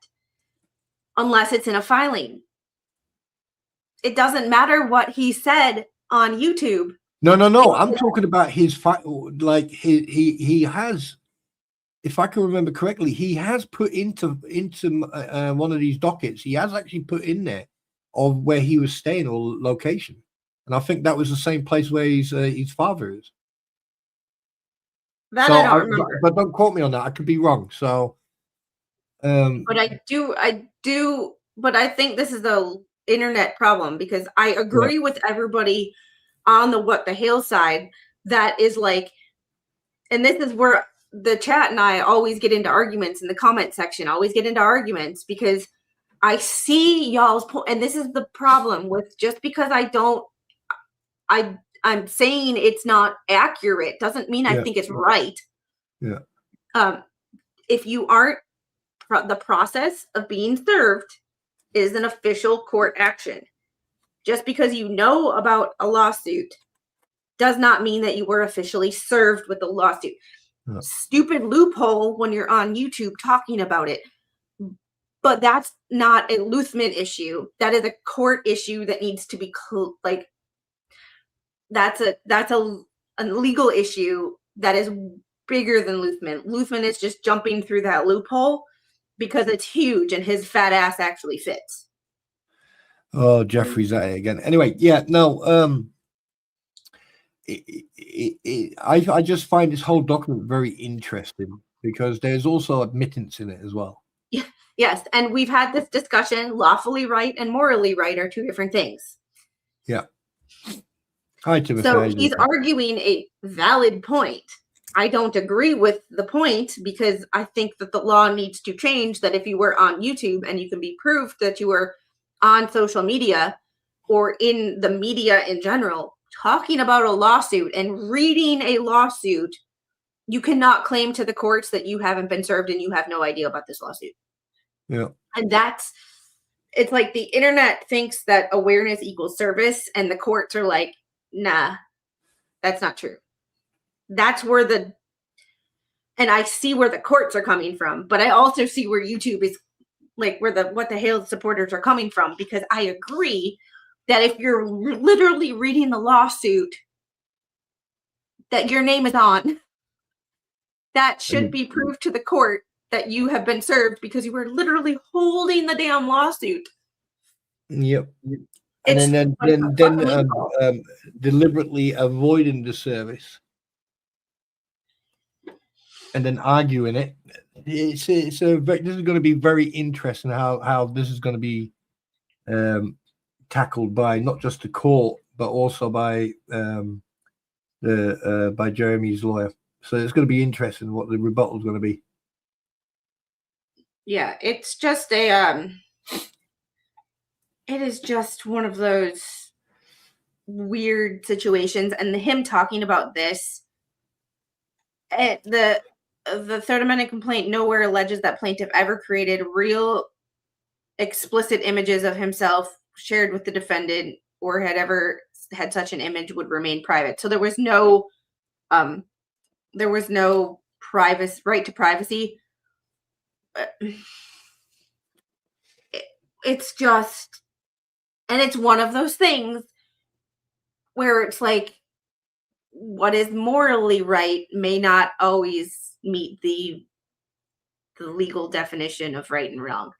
unless it's in a filing. It doesn't matter what he said on YouTube. No. I'm talking about his like he has. If I can remember correctly, he has put into one of these dockets. He has actually put in there of where he was staying or location, and I think that was the same place where his father is. That so I don't remember. But don't quote me on that. I could be wrong. So, but I do. But I think this is the internet problem, because I agree with everybody on the what the Hales side that is like, and this is where the chat and I always get into arguments in the comment section, because I see y'all's point. And this is the problem with, just because I'm saying it's not accurate doesn't mean I think it's right. Yeah. If you aren't, the process of being served is an official court action. Just because you know about a lawsuit does not mean that you were officially served with the lawsuit. Stupid loophole when you're on YouTube talking about it, but that's not a Luthmann issue. That is a court issue that needs to be like, that's a legal issue that is bigger than Luthmann. Luthmann is just jumping through that loophole because it's huge and his fat ass actually fits. Oh, Jeffrey's at it again. Anyway, yeah, no. I just find this whole document very interesting because there's also admittance in it as well. Yes, and we've had this discussion. Lawfully right and morally right are two different things. Yeah. Hi, Timothy. So he's arguing a valid point. I don't agree with the point, because I think that the law needs to change, that if you were on YouTube and you can be proved that you were on social media or in the media in general, talking about a lawsuit and reading a lawsuit, you cannot claim to the courts that you haven't been served and you have no idea about this lawsuit. Yeah. And it's like the internet thinks that awareness equals service, and the courts are like, nah, that's not true. That's where and I see where the courts are coming from, but I also see where YouTube is, like, where what the Hales supporters are coming from, because I agree that if you're literally reading the lawsuit that your name is on. That should be proved to the court that you have been served because you were literally holding the damn lawsuit. Yep. And then deliberately avoiding the service and then arguing it. This is going to be very interesting how this is going to be tackled by not just the court but also by by Jeremy's lawyer. So it's going to be interesting what the rebuttal is going to be. Yeah, it's just it is just one of those weird situations, and him talking about this, the Third Amendment complaint nowhere alleges that plaintiff ever created real explicit images of himself shared with the defendant or had ever had such an image would remain private. So there was no right to privacy. It's just, and it's one of those things where it's like what is morally right may not always meet the legal definition of right and wrong.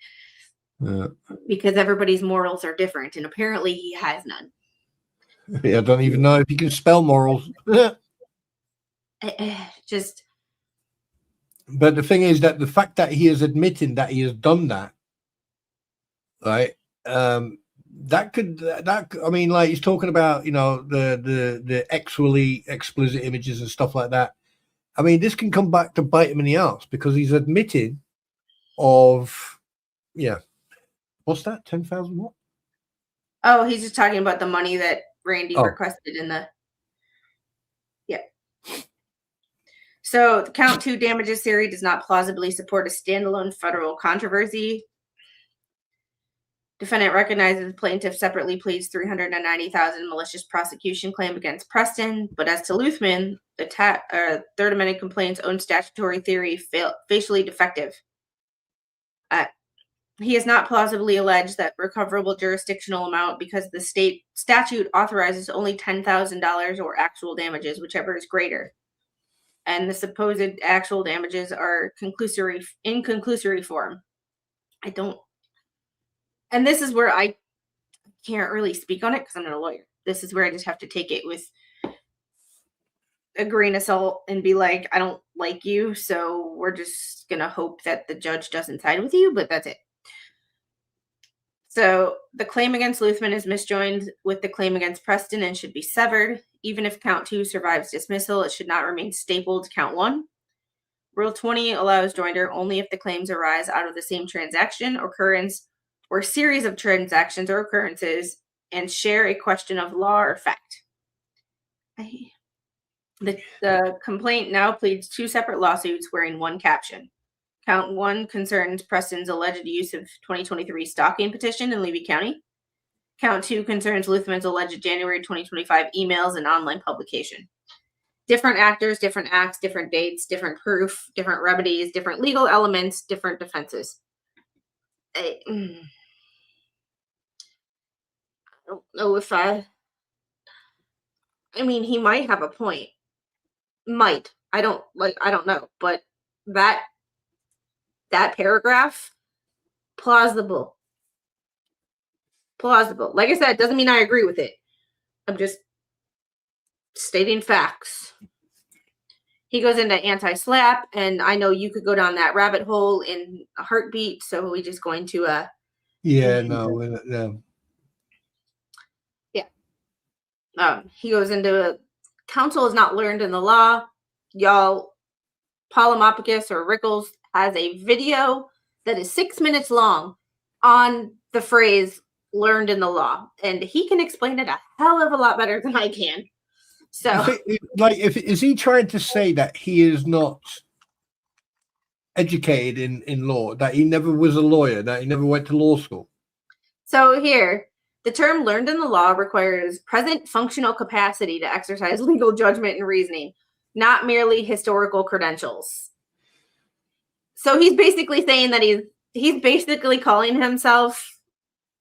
Because everybody's morals are different, and apparently he has none. Yeah, I don't even know if you can spell morals. Just. But the thing is that the fact that he is admitting that he has done that, right? I mean, like he's talking about, you know, the actually explicit images and stuff like that. I mean, this can come back to bite him in the ass because he's admitting of, yeah. What's that? 10,000 what? Oh, he's just talking about the money that Randy requested in the. Yeah. So the count 2 damages theory does not plausibly support a standalone federal controversy. Defendant recognizes plaintiff separately pleads $390,000 malicious prosecution claim against Preston, but as to Luthmann, the Third Amendment complaint's own statutory theory facially defective. He has not plausibly alleged that recoverable jurisdictional amount because the state statute authorizes only $10,000 or actual damages, whichever is greater. And the supposed actual damages are in conclusory form. And this is where I can't really speak on it because I'm not a lawyer. This is where I just have to take it with a grain of salt and be like, I don't like you, so we're just going to hope that the judge doesn't side with you, but that's it. So the claim against Luthmann is misjoined with the claim against Preston and should be severed. Even if count 2 survives dismissal, it should not remain stapled to count 1. Rule 20 allows joinder only if the claims arise out of the same transaction, occurrence, or series of transactions or occurrences and share a question of law or fact. The complaint now pleads 2 separate lawsuits wearing one caption. Count 1 concerns Preston's alleged use of 2023 stalking petition in Levy County. Count 2 concerns Luthmann's alleged January 2025 emails and online publication. Different actors, different acts, different dates, different proof, different remedies, different legal elements, different defenses. I don't know if I mean, he might have a point. Might. I don't know. But that paragraph, plausible. Like I said, doesn't mean I agree with it. I'm just stating facts. He goes into anti-slap, and I know you could go down that rabbit hole in a heartbeat, so we're just going to he goes into counsel is not learned in the law. Y'all, Polymopicus or Rickles has a video that is 6 minutes long on the phrase learned in the law, and he can explain it a hell of a lot better than I can. So is he trying to say that he is not educated in law, that he never was a lawyer, that he never went to law school? So here, the term learned in the law requires present functional capacity to exercise legal judgment and reasoning, not merely historical credentials. So he's basically saying that he's basically calling himself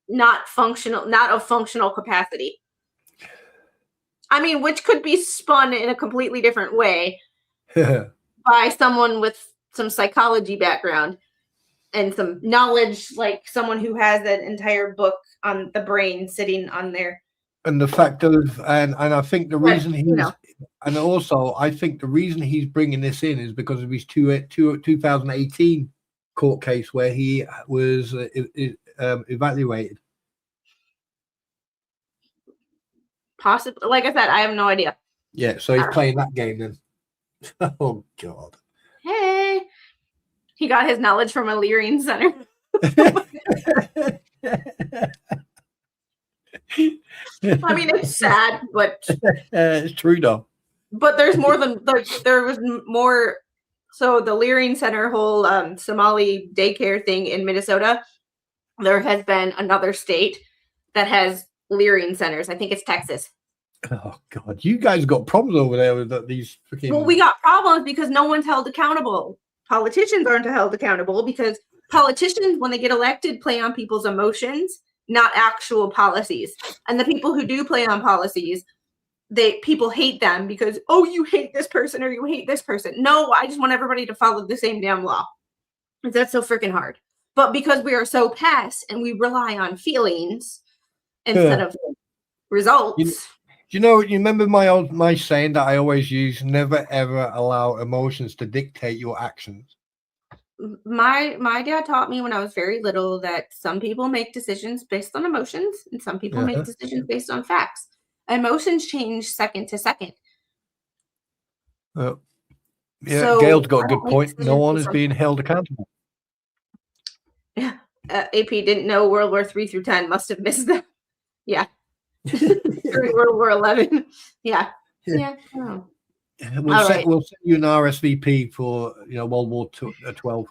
not of functional capacity. I mean, which could be spun in a completely different way by someone with some psychology background and some knowledge, like someone who has an entire book on the brain sitting on there. And the fact of, and I think the reason and also I think the reason he's bringing this in is because of his 2018 court case where he was evaluated. Possibly, like I said, I have no idea. Yeah, so he's playing that game then. Oh God. Hey, he got his knowledge from a Leering Center. I mean, it's sad, but it's true though. But there's more than there was more. So the Leering Center whole Somali daycare thing in Minnesota, there has been another state that has Leering Centers. I think it's Texas. Oh God, you guys got problems over there with these freaking. Well, we got problems because no one's held accountable. Politicians aren't held accountable because politicians, when they get elected, play on people's emotions, not actual policies. And the people who do play on policies, people hate them because, oh, you hate this person or you hate this person. No, I just want everybody to follow the same damn law. That's so freaking hard. But because we are so past and we rely on feelings instead of results. You remember my saying that I always use, never ever allow emotions to dictate your actions? My dad taught me when I was very little that some people make decisions based on emotions and some people make decisions based on facts. Emotions change second to second. Yeah, so, Gail's got a good point. No one is being held accountable. Yeah. AP didn't know World War 3 through 10. Must have missed them. Yeah. During World War 11. Yeah. Oh. We'll send you an RSVP for World War 12.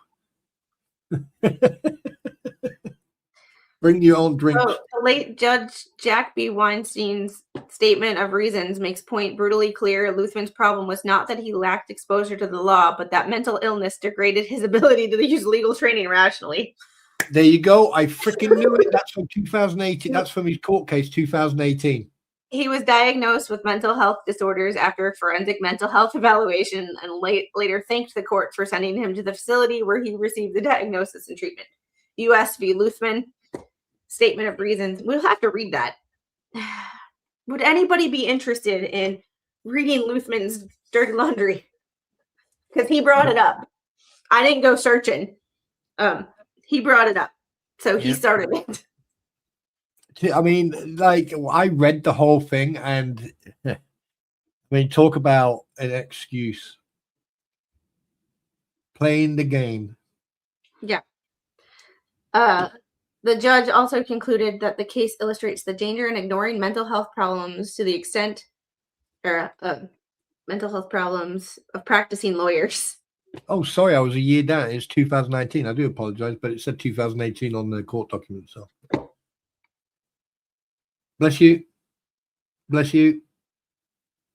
Bring your own drinks. So, the late Judge Jack B. Weinstein's statement of reasons makes point brutally clear. Luthmann's problem was not that he lacked exposure to the law, but that mental illness degraded his ability to use legal training rationally. There you go. I freaking knew it. That's from 2018. That's from his court case, 2018. He was diagnosed with mental health disorders after a forensic mental health evaluation and later thanked the court for sending him to the facility where he received the diagnosis and treatment. U.S. v. Luthmann, statement of reasons. We'll have to read that. Would anybody be interested in reading Luthmann's dirty laundry? Because he brought it up. I didn't go searching. He brought it up. So he started it. I mean, like, I read the whole thing and talk about an excuse. Playing the game. Yeah. The judge also concluded that the case illustrates the danger in ignoring mental health problems to the extent mental health problems of practicing lawyers. Oh, sorry, I was a year down. It's 2019. I do apologize, but it said 2018 on the court document. So, bless you. Bless you.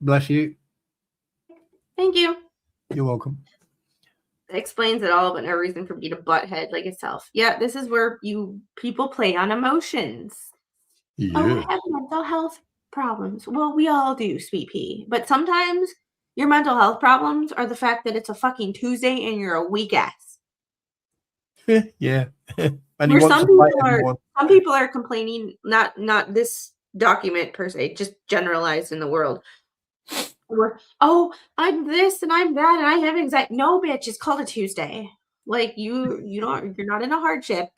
Bless you. Thank you. You're welcome. It explains it all, but no reason for me to butt head like itself. Yeah, this is where people play on emotions. Yeah. Oh, I have mental health problems. Well, we all do, sweet pea. But sometimes your mental health problems are the fact that it's a fucking Tuesday and you're a weak ass. Yeah. And where some people are complaining, not this document per se, just generalized in the world. Where, oh, I'm this and I'm that and I have anxiety. No, bitch, it's called a Tuesday. Like you're not in a hardship.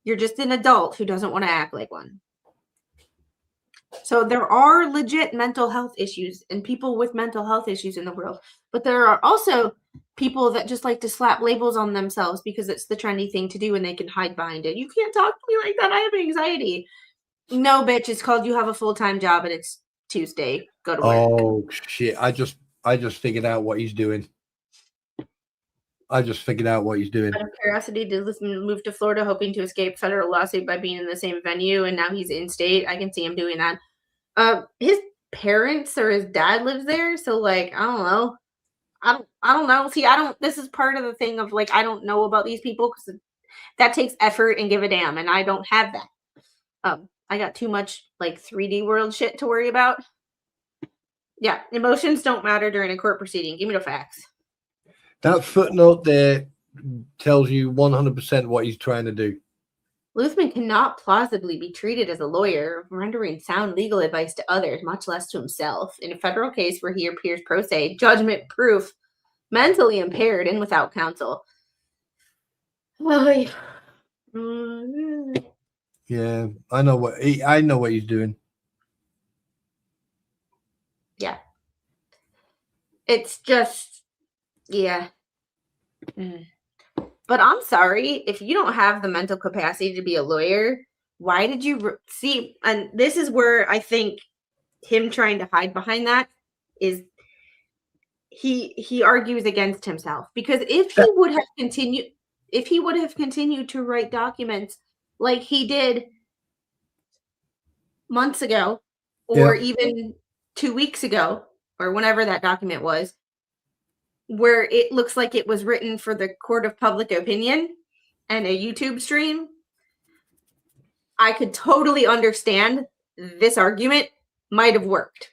You're just an adult who doesn't want to act like one. So there are legit mental health issues and people with mental health issues in the world. But there are also people that just like to slap labels on themselves because it's the trendy thing to do and they can hide behind it. You can't talk to me like that. I have anxiety. No, bitch, it's called you have a full-time job and it's Tuesday. Go to work. Oh, shit. I just figured out what he's doing. Out of curiosity, did Luthmann move to Florida hoping to escape federal lawsuit by being in the same venue, and now he's in state? I can see him doing that. His parents or his dad lives there, so like I don't know. I don't know. See, this is part of the thing of like I don't know about these people because that takes effort and give a damn, and I don't have that. I got too much like 3D world shit to worry about. Yeah, emotions don't matter during a court proceeding. Give me the facts. That footnote there tells you 100% what he's trying to do. Luthmann cannot plausibly be treated as a lawyer, rendering sound legal advice to others, much less to himself, in a federal case where he appears pro se, judgment proof, mentally impaired, and without counsel. Oh, yeah, I know what he's doing. Yeah. It's just, yeah. But I'm sorry, if you don't have the mental capacity to be a lawyer, why did you see? And this is where I think him trying to hide behind that is he argues against himself, because if he would have continued to write documents like he did months ago, or even 2 weeks ago, or whenever that document was, where it looks like it was written for the court of public opinion and a YouTube stream, I could totally understand this argument might have worked.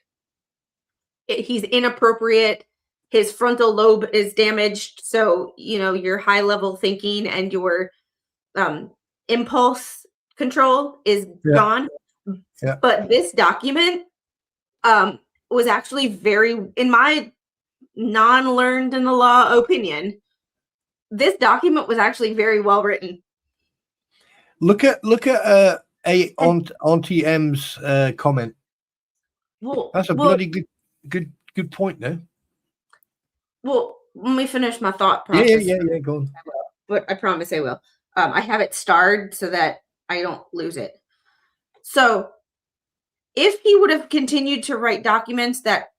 He's inappropriate. His frontal lobe is damaged. So, your high level thinking and your impulse control is gone. Yeah. But this document was actually very, in my non-learned in the law opinion, this document was actually very well written. Look at Auntie M's comment. Well, that's a bloody good point there. Well, let me finish my thought process. Yeah, go on. But I promise I will. I have it starred so that I don't lose it. So if he would have continued to write documents that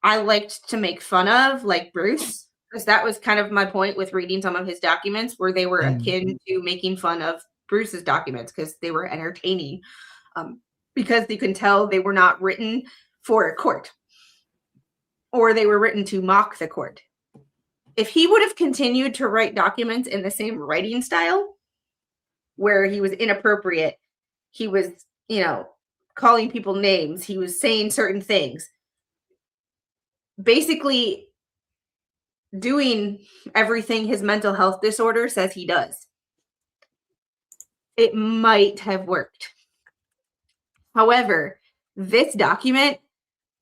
I liked to make fun of, like Bruce, because that was kind of my point with reading some of his documents, where they were akin to making fun of Bruce's documents because they were entertaining, because you can tell they were not written for a court, or they were written to mock the court. If he would have continued to write documents in the same writing style, where he was inappropriate, he was, calling people names, he was saying certain things, basically doing everything his mental health disorder says he does, it might have worked. However, this document,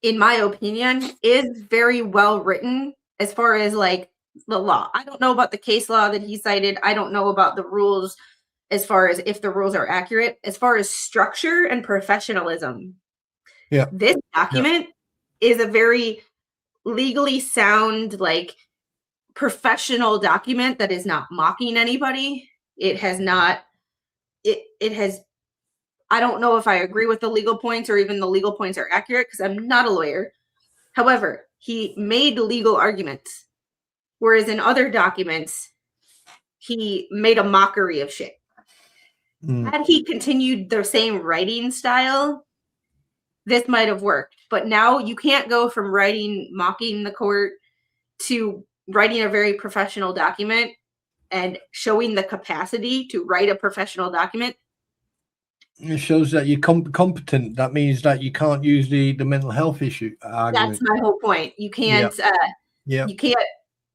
in my opinion, is very well written as far as like the law. I don't know about the case law that he cited. I don't know about the rules as far as if the rules are accurate. As far as structure and professionalism, this document is a very legally sound, like professional document that is not mocking anybody. It has not, it has, I don't know if I agree with the legal points or even the legal points are accurate because I'm not a lawyer. However, he made legal arguments, whereas in other documents, he made a mockery of shit. Had he continued the same writing style, this might have worked. But now you can't go from writing mocking the court to writing a very professional document and showing the capacity to write a professional document. It shows that you're competent. That means that you can't use the mental health issue argument. That's my whole point. You can't you can't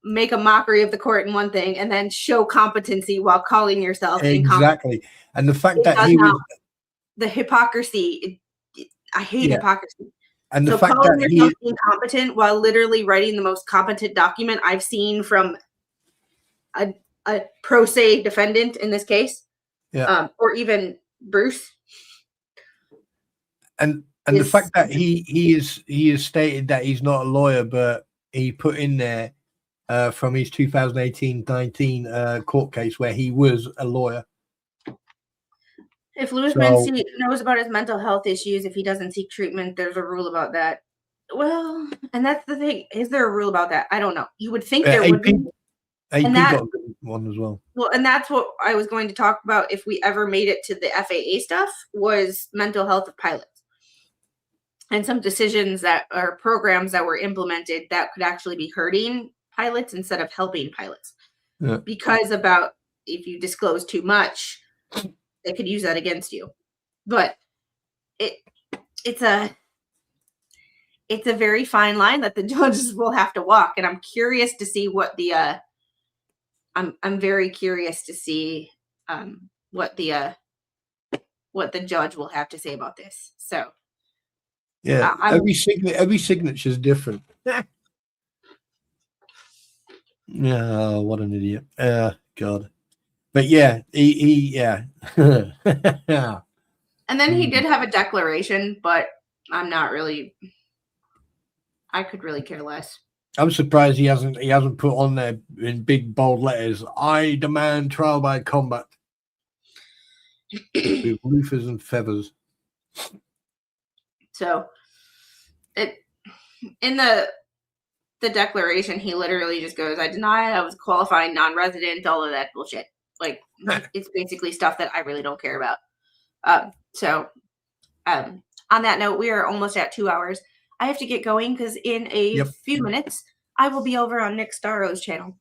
make a mockery of the court in one thing and then show competency while calling yourself exactly. And the fact that he was the hypocrisy, I hate hypocrisy. And the so fact calling that yourself incompetent while literally writing the most competent document I've seen from a pro se defendant in this case, or even Bruce. And the fact that he has stated that he's not a lawyer, but he put in there from his 2018-19 court case where he was a lawyer. If Luthmann knows about his mental health issues, if he doesn't seek treatment, there's a rule about that. Well, and that's the thing. Is there a rule about that? I don't know. You would think there would be. AP got a good one as well. Well, and that's what I was going to talk about if we ever made it to the FAA stuff, was mental health of pilots. And some decisions that are programs that were implemented that could actually be hurting pilots instead of helping pilots. Yeah. Because if you disclose too much, they could use that against you. But it's a very fine line that the judges will have to walk, and I'm curious to see what the I'm very curious to see what the judge will have to say about this. So yeah, every signature is different. Yeah, what an idiot. God. But yeah, yeah. And then he did have a declaration, but I'm not really. I could really care less. I'm surprised he hasn't put on there in big bold letters, "I demand trial by combat with loofahs and feathers." So, in the declaration, he literally just goes, "I deny I was qualifying non-resident," all of that bullshit. Like, it's basically stuff that I really don't care about. On that note, we are almost at 2 hours. I have to get going because in a few minutes, I will be over on Nick Starrow's channel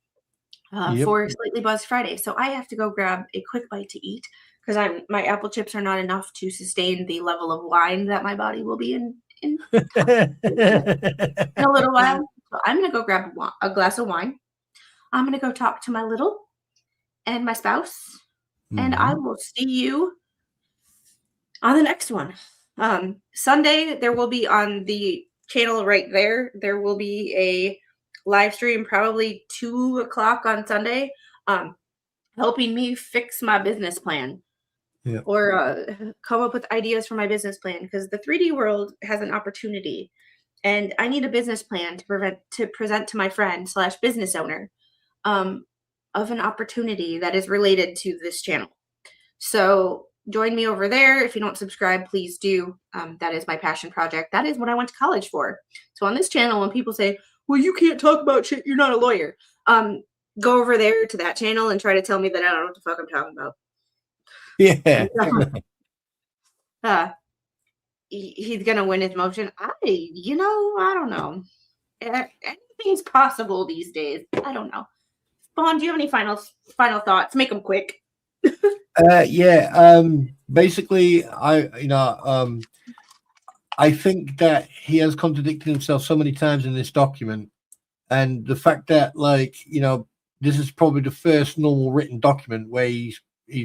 for Slightly Buzzed Friday. So I have to go grab a quick bite to eat because my apple chips are not enough to sustain the level of wine that my body will be in a little while. So I'm going to go grab a glass of wine. I'm going to go talk to my little and my spouse. And I will see you on the next one. Sunday, there will be on the channel right there. There will be a live stream, probably 2 o'clock on Sunday, helping me fix my business plan or come up with ideas for my business plan, because the 3D world has an opportunity, and I need a business plan to present to my friend / business owner of an opportunity that is related to this channel. So join me over there. If you don't subscribe, please do. That is my passion project. That is what I went to college for. So on this channel, when people say, "Well, you can't talk about shit, you're not a lawyer," go over there to that channel and try to tell me that I don't know what the fuck I'm talking about. Yeah. He's gonna win his motion. I don't know. Anything's possible these days. I don't know. Spawn, do you have any final thoughts? Make them quick. Basically, I think that he has contradicted himself so many times in this document, and the fact that, this is probably the first normal written document where he's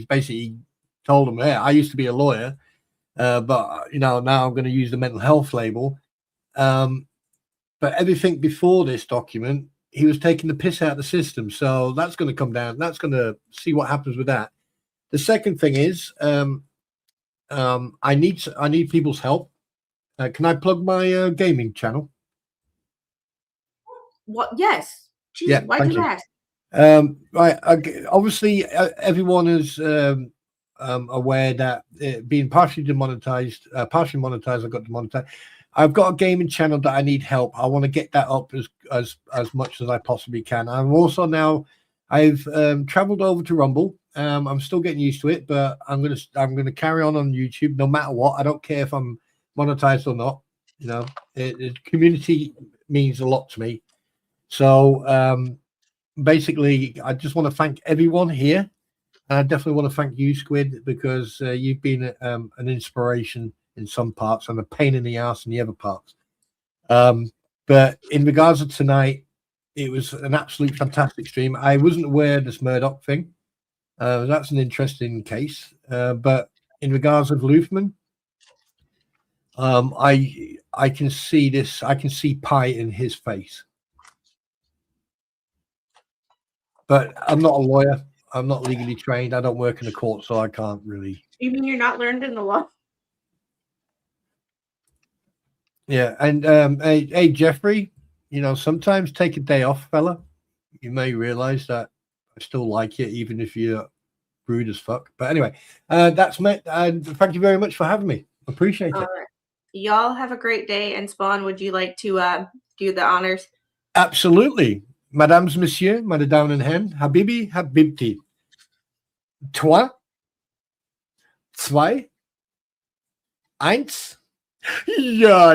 basically told him, "Hey, I used to be a lawyer, but now I'm going to use the mental health label." But everything before this document, he was taking the piss out of the system. So that's going to come down. That's going to see what happens with that. The second thing is, I need people's help. Can I plug my gaming channel? What? Yes. Jeez, Yeah. why do you ask? Right. Obviously, everyone is aware that being partially monetized, I got demonetized. I've got a gaming channel that I need help. I want to get that up as much as I possibly can. I'm also I've traveled over to Rumble. I'm still getting used to it, but I'm gonna carry on YouTube no matter what. I don't care if I'm monetized or not. Community means a lot to me. So basically, I just want to thank everyone here. And I definitely want to thank you, Squid, because you've been an inspiration in some parts and a pain in the ass in the other parts. But in regards to tonight, it was an absolute fantastic stream. I wasn't aware of this Murdaugh thing. That's an interesting case. But in regards of Luthmann, I can see this. I can see pie in his face. But I'm not a lawyer. I'm not legally trained. I don't work in the court, so I can't really. You mean you're not learned in the law? Yeah, and hey, Jeffrey, sometimes take a day off, fella. You may realize that I still like you, even if you're rude as fuck. But anyway, that's me. And thank you very much for having me. Appreciate it. Y'all have a great day. And Spawn, would you like to do the honors? Absolutely. Mesdames, Messieurs, meine Damen und Herren, Habibi, Habibti. 3, 2, 1. Ja.